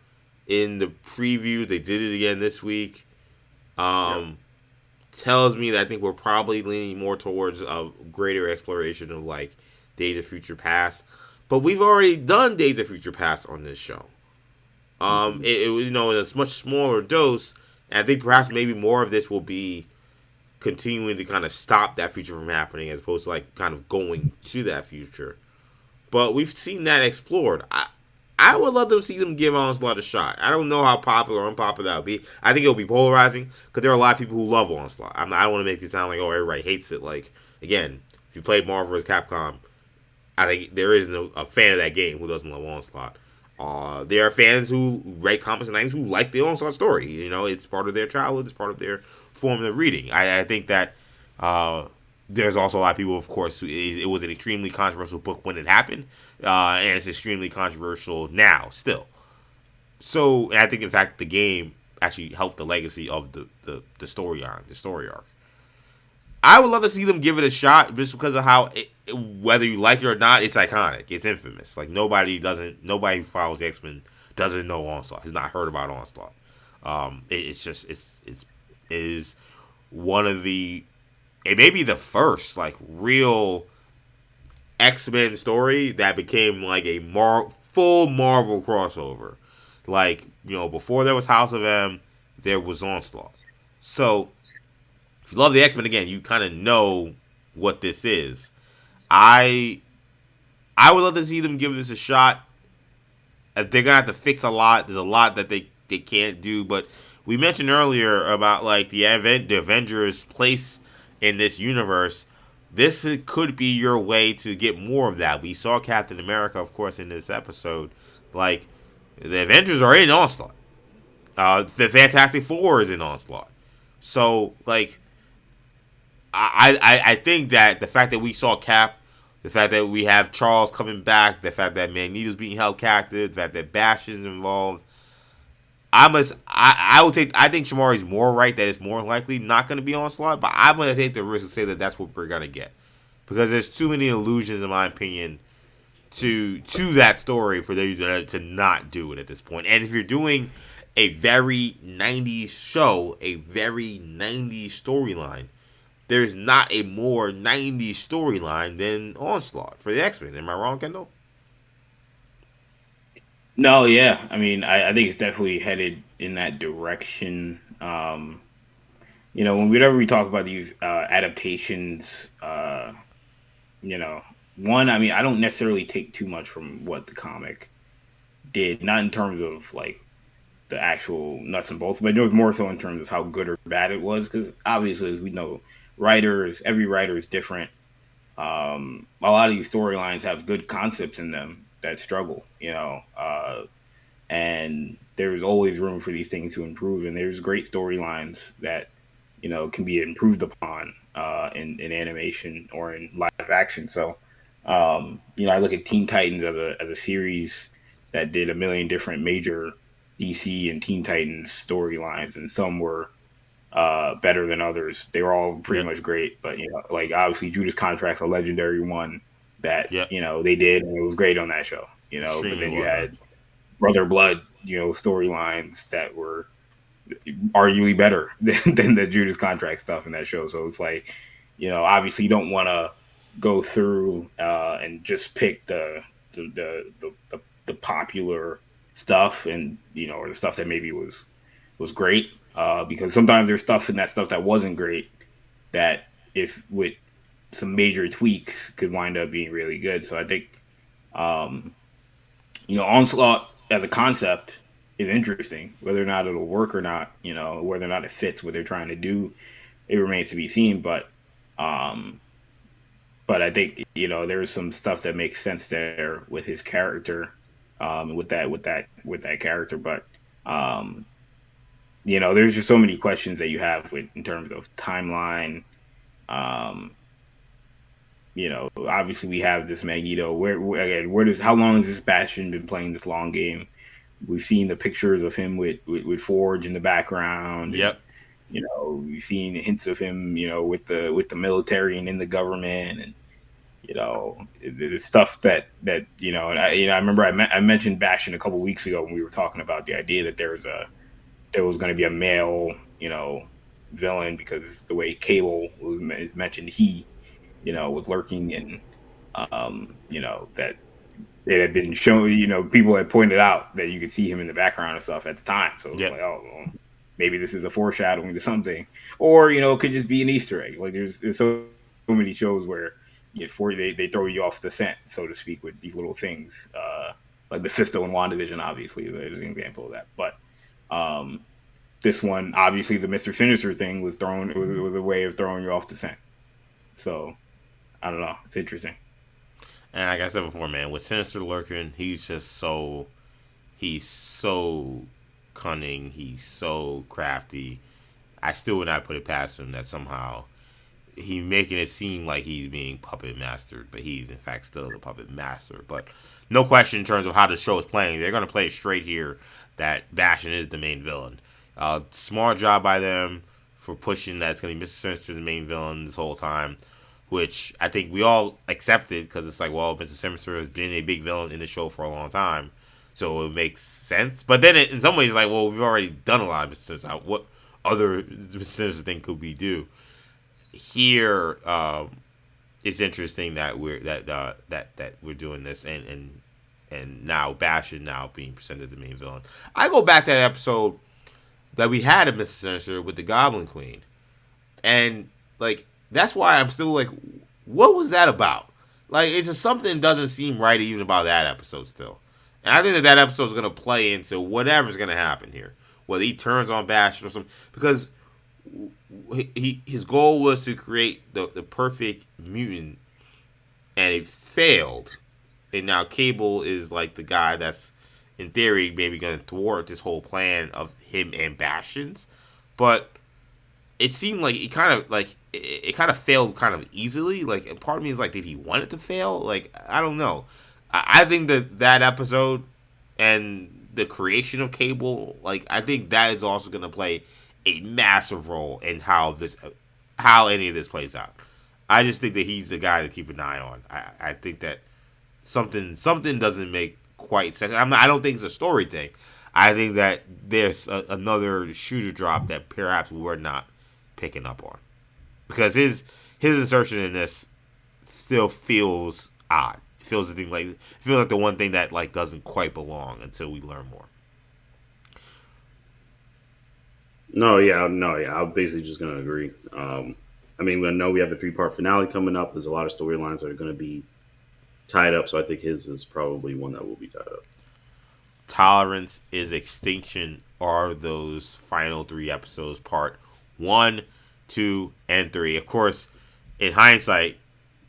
in the preview, they did it again this week, Yep. tells me that I think we're probably leaning more towards a greater exploration of like Days of Future Past. But we've already done Days of Future Past on this show. Mm-hmm. It was in a much smaller dose, and I think perhaps maybe more of this will be continuing to kind of stop that future from happening, as opposed to like kind of going to that future. But we've seen that explored. I would love to see them give Onslaught a shot. I don't know how popular or unpopular that would be. I think it'll be polarizing because there are a lot of people who love Onslaught. I don't want to make it sound like everybody hates it. Like, again, if you played Marvel vs. Capcom, I think there is no a fan of that game who doesn't love Onslaught. There are fans who read comics and things who like the Onslaught story. You know, it's part of their childhood. It's part of their formative reading. I think that there's also a lot of people, of course, it was an extremely controversial book when it happened, and it's extremely controversial now still. So, and I think in fact the game actually helped the legacy of the story arc, the story arc. I would love to see them give it a shot just because of how whether you like it or not, it's iconic. It's infamous. Like nobody who follows the X-Men doesn't know Onslaught. Has not heard about Onslaught. It's just it is one of the it may be the first like real X-Men story that became like a full Marvel crossover. Like, you know, before there was House of M, there was Onslaught. So if you love the X-Men, again, you kind of know what this is. I I would love to see them give this a shot. They're gonna have to fix a lot. There's a lot that they can't do. But we mentioned earlier about like the Avengers' place in this universe. This could be your way to get more of that. We saw Captain America, of course, in this episode. Like the Avengers are in Onslaught. The Fantastic Four is in Onslaught. So like I think that the fact that we saw Cap, the fact that we have Charles coming back, the fact that Magneto's being held captive, the fact that Bash is involved, I would take I think Shamari's more right that it's more likely not going to be Onslaught, but I'm going to take the risk and say that that's what we're going to get because there's too many illusions in my opinion to that story for them to not do it at this point. And if you're doing a very 90s show, a very 90s storyline, there's not a more 90s storyline than Onslaught for the X-Men. Am I wrong, Kendall? No, yeah. I mean, I think it's definitely headed in that direction. Whenever we talk about these adaptations, you know, one, I mean, I don't necessarily take too much from what the comic did, not in terms of like the actual nuts and bolts, but it was more so in terms of how good or bad it was. Because obviously, as we know, every writer is different. A lot of these storylines have good concepts in them that struggle, and there's always room for these things to improve. And there's great storylines that can be improved upon in animation or in live action. So, I look at Teen Titans as a series that did a million different major DC and Teen Titans storylines, and some were better than others. They were all pretty much great, but like obviously Judas Contract's a legendary one that they did, and it was great on that show. But then you had Brother Blood, storylines that were arguably better than the Judas Contract stuff in that show. So it's like, obviously you don't want to go through and just pick the popular stuff and or the stuff that maybe was great because sometimes there's stuff in that stuff that wasn't great that if with some major tweaks could wind up being really good. So I think Onslaught as a concept is interesting. Whether or not it'll work or not, whether or not it fits what they're trying to do, it remains to be seen. But I think there's some stuff that makes sense there with his character, with that character. But there's just so many questions that you have in terms of timeline. Obviously we have this Magneto. How long has this Bastion been playing this long game? We've seen the pictures of him with Forge in the background. Yep. And, we've seen hints of him, with the military and in the government, and the stuff that I remember I mentioned Bastion a couple weeks ago when we were talking about the idea that there was going to be a male, villain because the way Cable was mentioned, he, was lurking and, that it had been shown, people had pointed out that you could see him in the background and stuff at the time. So it was like, oh, well, maybe this is a foreshadowing to something, or, it could just be an Easter egg. Like there's so many shows where before they throw you off the scent, so to speak, with these little things, like Mephisto and WandaVision, obviously, is an example of that. But this one, obviously, the Mr. Sinister thing was a way of throwing you off the scent. So I don't know. It's interesting. And like I said before, man, with Sinister lurking, he's so cunning, he's so crafty. I still would not put it past him that somehow he making it seem like he's being puppet mastered, but he's in fact still the puppet master. But no question in terms of how the show is playing, they're gonna play it straight here that Bastion is the main villain. Smart job by them for pushing that it's gonna be Mr. Sinister's the main villain this whole time, which I think we all accepted because it's like, well, Mr. Sinister has been a big villain in the show for a long time, so it makes sense. But then in some ways, it's like, well, we've already done a lot of Mr. Sinister. What other Mr. Sinister thing could we do? Here, it's interesting that we're doing this, and now Bastion now being presented as the main villain. I go back to that episode that we had of Mr. Sinister with the Goblin Queen, and like that's why I'm still like, what was that about? Like, it's just something doesn't seem right even about that episode still, and I think that episode is gonna play into whatever's gonna happen here, whether he turns on Bastion or something, because his goal was to create the perfect mutant, and it failed. And now Cable is like the guy that's, in theory, maybe going to thwart this whole plan of him and Bastion's. But it seemed like it kind of failed kind of easily. Like, and part of me is like, did he want it to fail? Like, I don't know. I think that episode and the creation of Cable, like, I think that is also going to play a massive role in how any of this plays out. I just think that he's the guy to keep an eye on. I think that something doesn't make quite sense. I don't think it's a story thing. I think that there's another shooter drop that perhaps we're not picking up on, because his insertion in this still feels odd. It feels like the one thing that like doesn't quite belong until we learn more. No, yeah. I'm basically just going to agree. I mean, we know we have a 3-part finale coming up. There's a lot of storylines that are going to be tied up, so I think his is probably one that will be tied up. Tolerance is Extinction are those final 3 episodes, part 1, 2, and 3. Of course, in hindsight,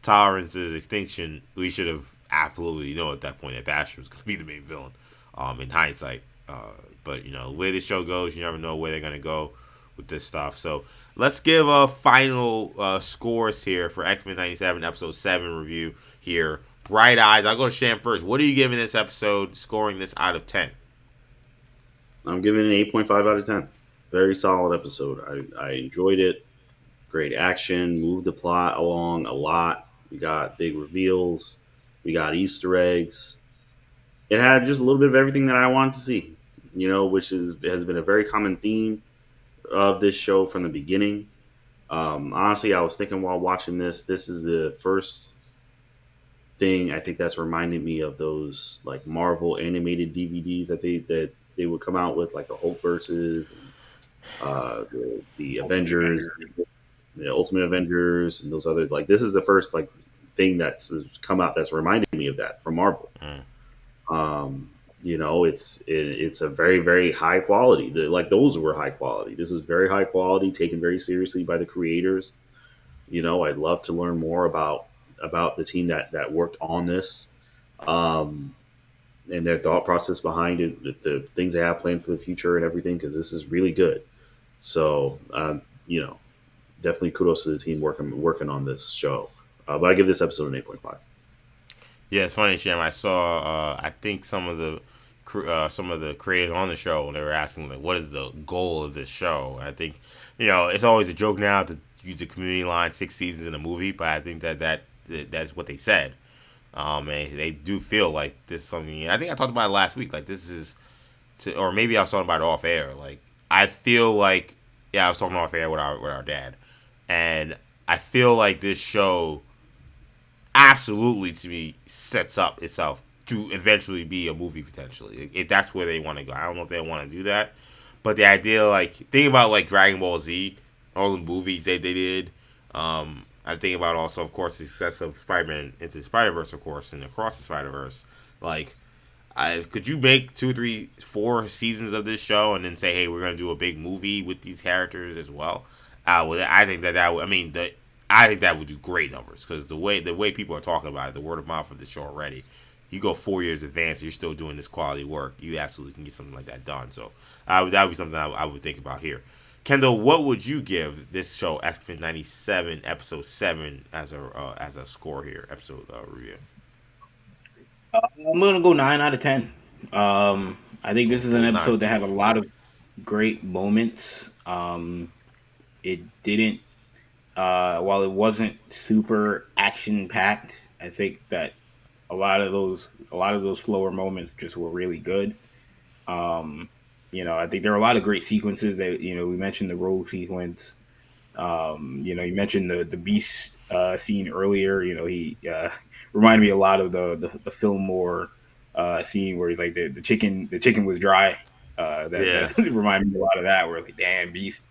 Tolerance is Extinction, we should have absolutely known at that point that Bastion was going to be the main villain. In hindsight, but you know, the way the show goes, you never know where they're going to go with this stuff. So let's give a final scores here for X-Men 97 episode 7 review here. Bright Eyes, I'll go to Sham first. What are you giving this episode, scoring this out of 10? I'm giving it an 8.5 out of 10. Very solid episode. I enjoyed it. Great action, moved the plot along a lot. We got big reveals. We got Easter eggs. It had just a little bit of everything that I wanted to see, you know, which has been a very common theme of this show from the beginning. Honestly, I was thinking while watching this is the first thing I think that's reminded me of those like Marvel animated DVDs that they would come out with, like the Hulk versus, the Avengers, the Ultimate Avengers, and those other, like, this is the first like thing that's come out that's reminded me of that from Marvel. You know, it's a very, very high quality. Like, those were high quality. This is very high quality, taken very seriously by the creators. You know, I'd love to learn more about the team that worked on this, and their thought process behind it, the things they have planned for the future and everything, because this is really good. So, you know, definitely kudos to the team working on this show. But I give this episode an 8.5. Yeah, it's funny, Sham. I saw, I think some of the creators on the show, and they were asking, like, what is the goal of this show? And I think, you know, it's always a joke now to use the community line 6 seasons in a movie, but I think that's what they said. And they do feel like this is something. I think I talked about it last week. Like, this is, or maybe I was talking about it off air. Like, I feel like, yeah, I was talking off air with our dad, and I feel like this show absolutely, to me, sets up itself to eventually be a movie potentially, if that's where they want to go. I don't know if they want to do that, but the idea, like, think about like Dragon Ball Z, all the movies they did. I think about also, of course, the success of Spider-Man Into the Spider-Verse, of course, and Across the Spider-Verse. Like, could you make 2, 3, 4 seasons of this show and then say, hey, we're going to do a big movie with these characters as well? I think that would, I mean, I think that would do great numbers because the way people are talking about it, the word of mouth of the show already. You go 4 years advanced, you're still doing this quality work. You absolutely can get something like that done. So that would be something I would think about here. Kendall, what would you give this show, X-Men 97, episode 7, as a score here, episode review? I'm gonna go 9 out of 10. I think this is an Cool, episode 9. that had a lot of great moments. It didn't, while it wasn't super action packed. I think that a lot of those slower moments just were really good. I think there are a lot of great sequences that we mentioned the road sequence. You mentioned the beast scene earlier. He reminded me a lot of the Fillmore scene where he's like the chicken was dry. That reminded me a lot of that. Where like, damn beast.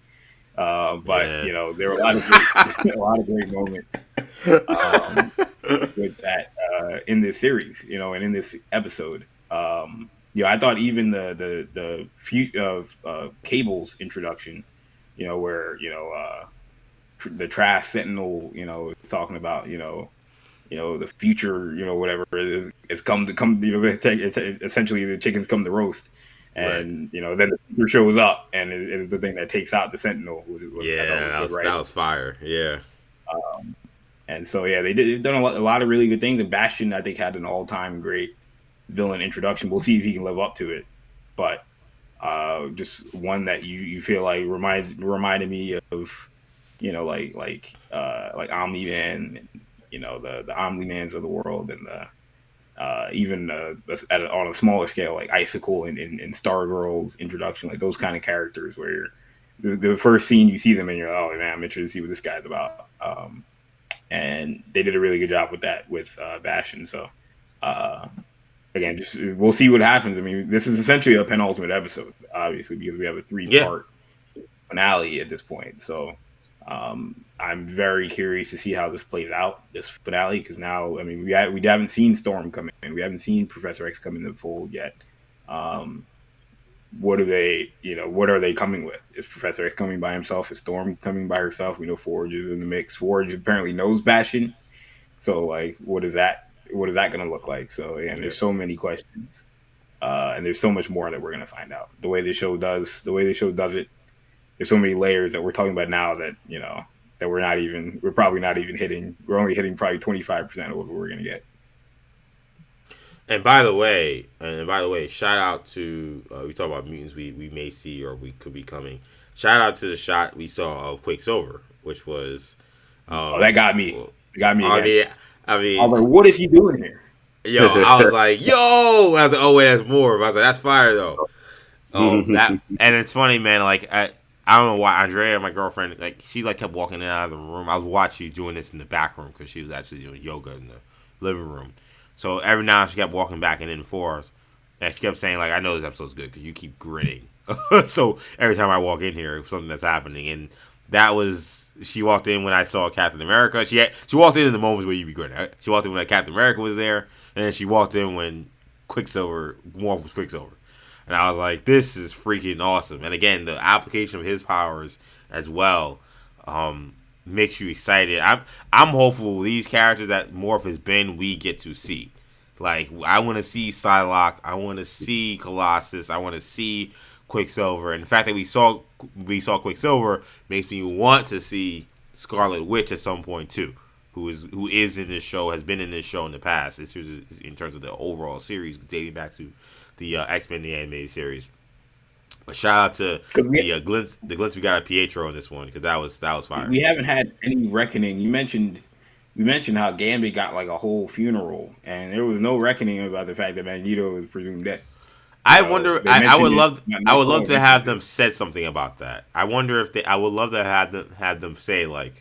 But Yeah. there were a lot of great, a lot of great moments with that in this series, and in this episode. I thought even the Cable's introduction, where the Trash Sentinel, is talking about the future, whatever is come to come, essentially the chickens come to roast. And right. Then the future shows up, and it is the thing that takes out the Sentinel, which is what I thought Yeah, was good, right? that was fire. Yeah. And so they've done a lot of really good things. And Bastion, I think, had an all-time great villain introduction. We'll see if he can live up to it, but just one that you feel like reminded me of like Omni Man, the Omni Mans of the world, and even on a smaller scale, like Icicle and Stargirl's introduction, like those kind of characters where the first scene you see them and you're like, oh man, I'm interested to see what this guy's about. And they did a really good job with that with Bastion. So again, just we'll see what happens. I mean, this is essentially a penultimate episode, obviously, because we have a 3-part finale at this point. So I'm very curious to see how this plays out, this finale, because now, I mean, we haven't seen Storm come in, we haven't seen Professor X come in the fold yet. What are they coming with? Is Professor X coming by himself? Is Storm coming by herself? We know Forge is in the mix. Forge apparently knows Bastion, so like, what is that going to look like? So again, there's so many questions, and there's so much more that we're going to find out. The way the show does it. There's so many layers that we're talking about now that that we're probably not even hitting. We're only hitting probably 25% of what we're gonna get. And by the way, shout out to we talk about mutants we may see or we could be coming. Shout out to the shot we saw of Quicksilver, which was that got me. It got me. I mean, I was like, what is he doing here? Yo, I was like, yo, and I was like, oh wait, that's more. But I was like, that's fire though. That and it's funny, man. Like I don't know why Andrea, my girlfriend, like she like kept walking in and out of the room. I was watching doing this in the back room because she was actually doing yoga in the living room. So every now and then she kept walking back and in for us, and she kept saying like, "I know this episode's good because you keep grinning." So every time I walk in here, something that's happening, and that was she walked in when I saw Captain America. She walked in the moments where you be grinning. She walked in when Captain America was there, and then she walked in when Quicksilver was Quicksilver. And I was like, this is freaking awesome. And again, the application of his powers as well makes you excited. I'm hopeful these characters that Morph has been, we get to see. Like, I want to see Psylocke. I want to see Colossus. I want to see Quicksilver. And the fact that we saw Quicksilver makes me want to see Scarlet Witch at some point too. Who is in this show, has been in this show in the past. This is in terms of the overall series dating back to the X-Men the animated series. But shout out to the glints we got at Pietro in this one because that was fire. We haven't had any reckoning. We mentioned how Gambit got like a whole funeral, and there was no reckoning about the fact that Magneto is presumed dead. I wonder. I would love to have them said something about that. I wonder if I would love to have them say like,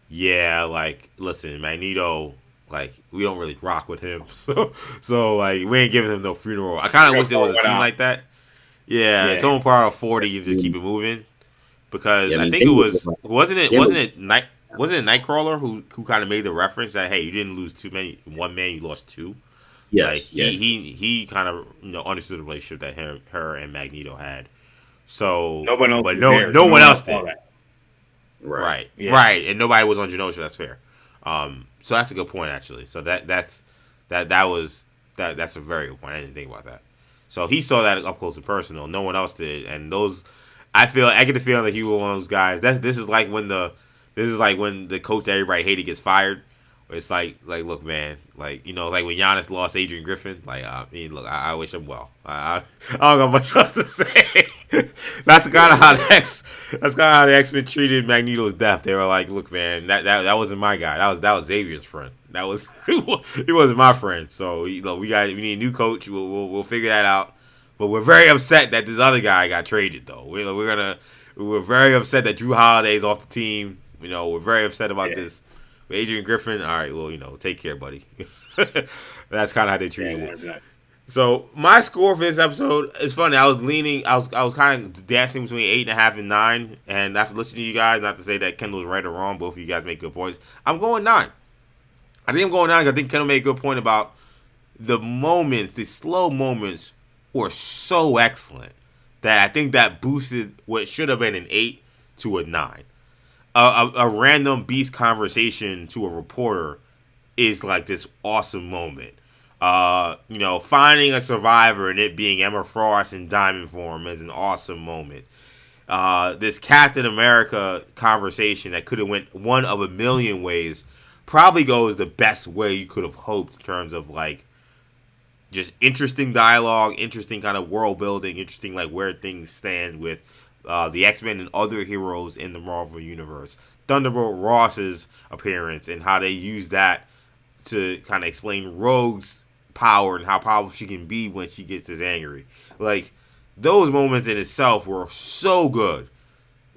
yeah, like listen, Magneto. Like we don't really rock with him, so like we ain't giving him no funeral. I kind of wish there was a scene like that. Yeah, someone put out 40 and just keep it moving because I think it wasn't it Nightcrawler who kind of made the reference that hey, you didn't lose one man, you lost two. Yes, like he kind of understood the relationship that her and Magneto had. So no one else else did. Right. Right, Yeah. right, and nobody was on Genosha. That's fair. So that's a good point actually. So that's a very good point. I didn't think about that. So he saw that up close and personal. No one else did, and those I get the feeling that he was one of those guys. This is like when the coach that everybody hated gets fired. It's like look, man, like like when Giannis lost Adrian Griffin. Like I mean, look, I wish him well. I don't got much else to say. That's kind of how the X-Men treated Magneto's death. They were like, look, man, that wasn't my guy. That was Xavier's friend. That was he wasn't my friend. So we need a new coach. We'll figure that out. But we're very upset that this other guy got traded, though. We're very upset that Drew Holiday's off the team. We're very upset about this. Adrian Griffin, all right, well, take care, buddy. That's kind of how they treated it. So my score for this episode is funny. I was kind of dancing between 8.5 and 9. And after listening to you guys, not to say that Kendall's right or wrong, both of you guys make good points. I'm going 9. I think I'm going 9 because I think Kendall made a good point about the moments, the slow moments were so excellent that I think that boosted what should have been an 8 to a 9. A random beast conversation to a reporter is like this awesome moment. Finding a survivor and it being Emma Frost in diamond form is an awesome moment. This Captain America conversation that could have went one of a million ways probably goes the best way you could have hoped in terms of like just interesting dialogue, interesting kind of world building, interesting like where things stand with the X-Men and other heroes in the Marvel Universe. Thunderbolt Ross's appearance and how they use that to kind of explain Rogue's power and how powerful she can be when she gets this angry. Like, those moments in itself were so good.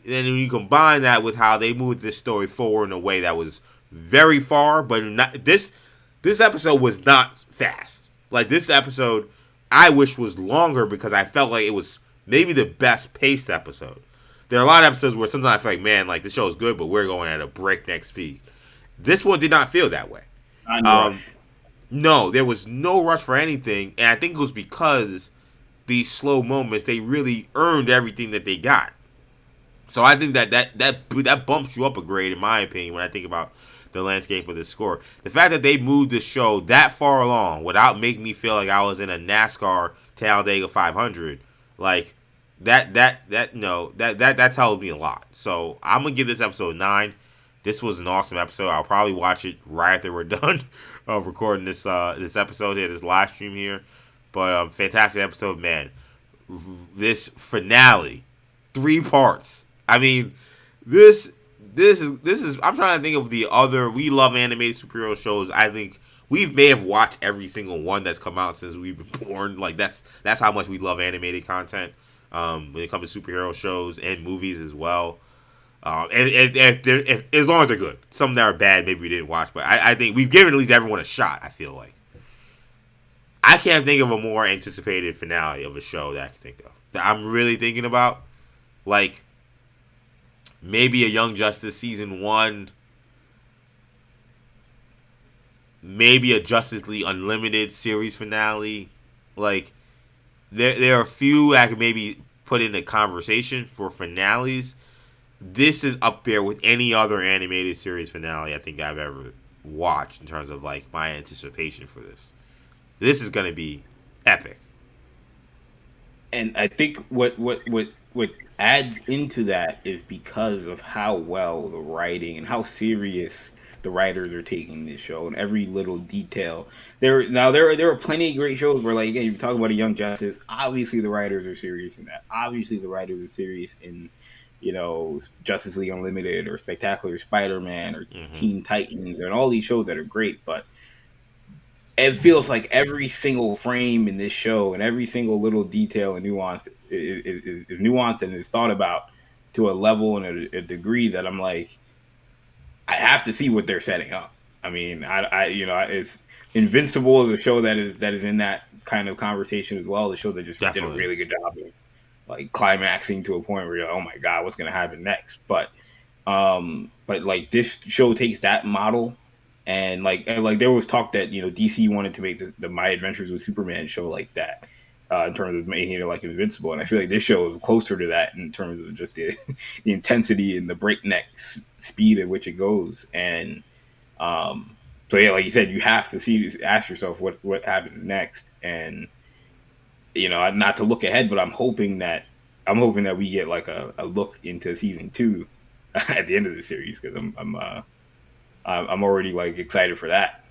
And then when you combine that with how they moved this story forward in a way that was very far, but not, this episode was not fast. Like, this episode, I wish was longer because I felt like it was maybe the best paced episode. There are a lot of episodes where sometimes I feel like, man, like this show is good, but we're going at a breakneck speed. This one did not feel that way. No, there was no rush for anything, and I think it was because these slow moments, they really earned everything that they got. So I think that bumps you up a grade, in my opinion, when I think about the landscape of this score. The fact that they moved the show that far along without making me feel like I was in a NASCAR Talladega 500, like that tells me a lot. So I'm gonna give this episode 9. This was an awesome episode. I'll probably watch it right after we're done recording this episode here, this live stream here. But fantastic episode, man. This finale, 3 parts. I mean, this is. I'm trying to think of the other. We love animated superhero shows. I think we may have watched every single one that's come out since we've been born. Like that's how much we love animated content. When it comes to superhero shows and movies as well. If as long as they're good. Some that are bad, maybe we didn't watch, but I think we've given at least everyone a shot. I feel like I can't think of a more anticipated finale of a show that I can think of that I'm really thinking about. Like maybe a Young Justice season 1, maybe a Justice League Unlimited series finale. Like there are a few I could maybe put in the conversation for finales. This is up there with any other animated series finale I think I've ever watched in terms of like my anticipation for this. This is going to be epic. And I think what adds into that is because of how well the writing and how serious the writers are taking this show and every little detail. There are plenty of great shows where like you talk about a Young Justice. Obviously the writers are serious in that. Obviously the writers are serious in Justice League Unlimited or Spectacular Spider-Man or Teen Titans and all these shows that are great, but it feels like every single frame in this show and every single little detail and nuance is nuanced and is thought about to a level and a degree that I'm like, I have to see what they're setting up. I mean, it's Invincible is a show that is in that kind of conversation as well. The show that just did a really good job of like climaxing to a point where you're like, oh my god, what's gonna happen next? But like this show takes that model and like there was talk that DC wanted to make the My Adventures with Superman show like that, in terms of making it like invincible. And I feel like this show is closer to that in terms of just the intensity and the breakneck speed at which it goes. And so yeah, like you said, you have to ask yourself what happens next. And not to look ahead, but I'm hoping that we get like a look into season 2 at the end of the series, because I'm already like excited for that.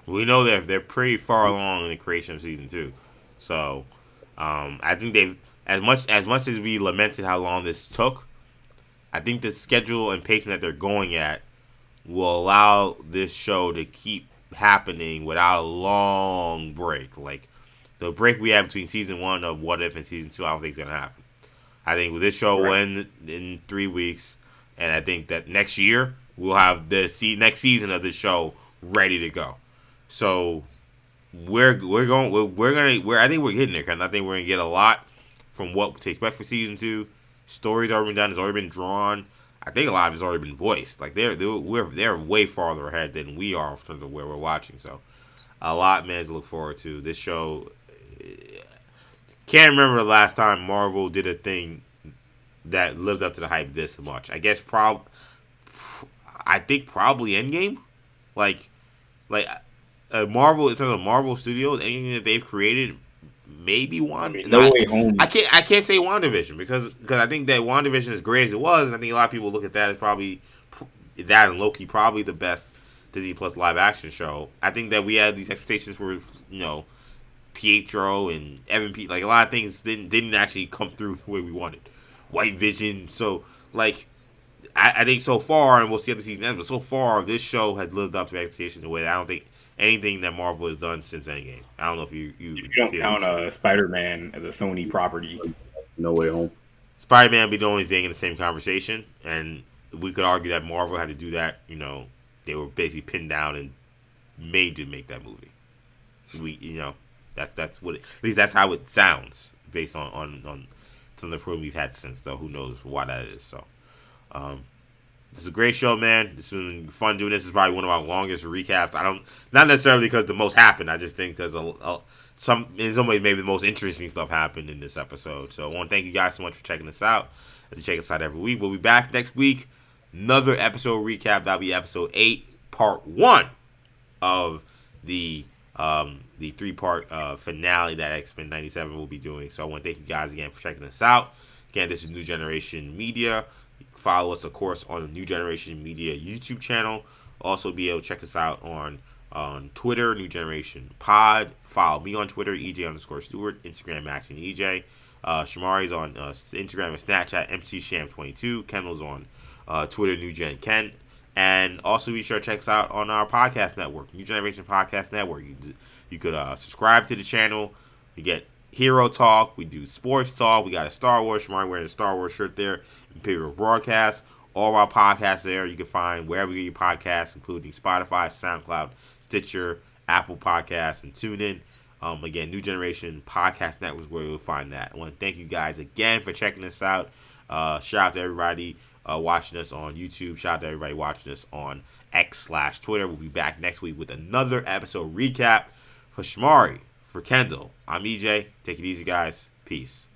We know they're pretty far along in the creation of season 2, so I think they've as much as we lamented how long this took. I think the schedule and pacing that they're going at will allow this show to keep happening without a long break. Like the break we have between season 1 of What If and season 2, I don't think it's gonna happen. I think with this show will Right. end in 3 weeks, and I think that next year we'll have the next season of this show ready to go. So I think we're getting there, because I think we're gonna get a lot from what to expect for season 2. Stories already been done, it's already been drawn. I think a lot of it's already been voiced. Like they're way farther ahead than we are in terms of where we're watching. So a lot, man, to look forward to. This show, can't remember the last time Marvel did a thing that lived up to the hype this much. I think probably Endgame. Like like Marvel, in terms of Marvel Studios, anything that they've created, maybe I one. mean, No, No Way Home. I can't say WandaVision, because I think that WandaVision, as great as it was, and I think a lot of people look at that as probably that and Loki probably the best Disney Plus live action show. I think that we had these expectations for Pietro and Evan Pete. Like a lot of things didn't actually come through the way we wanted. White Vision. So like I think so far, and we'll see how the season ends, but so far this show has lived up to expectations in a way that I don't think anything that Marvel has done since Endgame. I don't know if you If you don't feel count Spider-Man as a Sony property. No Way Home. Spider-Man be the only thing in the same conversation, and we could argue that Marvel had to do that. They were basically pinned down and made to make that movie. That's what at least that's how it sounds based on some of the proof we've had since. Though who knows why that is. So, this is a great show, man. It's been fun doing this. It's probably one of our longest recaps. Not necessarily because the most happened. I just think because in some ways maybe the most interesting stuff happened in this episode. So I want to thank you guys so much for checking us out. As you check us out every week, we'll be back next week. Another episode recap. That'll be episode 8, part 1 of the 3-part finale that X-Men 97 will be doing. So I want to thank you guys again for checking us out. Again, this is New Generation Media. You can follow us, of course, on the New Generation Media YouTube channel. Also, be able to check us out on Twitter, New Generation Pod. Follow me on Twitter, EJ_Stewart, Instagram, Max and EJ. Shamari's on Instagram and Snapchat, MCSham22. Kendall's on Twitter, New Gen Ken. And also be sure to check us out on our podcast network, New Generation Podcast Network. You could subscribe to the channel. You get Hero Talk. We do Sports Talk. We got a Star Wars. Shamari wearing a Star Wars shirt there. Imperial Broadcast. All our podcasts there you can find wherever you get your podcasts, including Spotify, SoundCloud, Stitcher, Apple Podcasts, and TuneIn. Again, New Generation Podcast Network is where you'll find that. I want to thank you guys again for checking us out. Shout out to everybody watching us on YouTube. Shout out to everybody watching us on X/Twitter. We'll be back next week with another episode recap. For Shamari, for Kendall, I'm EJ. Take it easy, guys. Peace.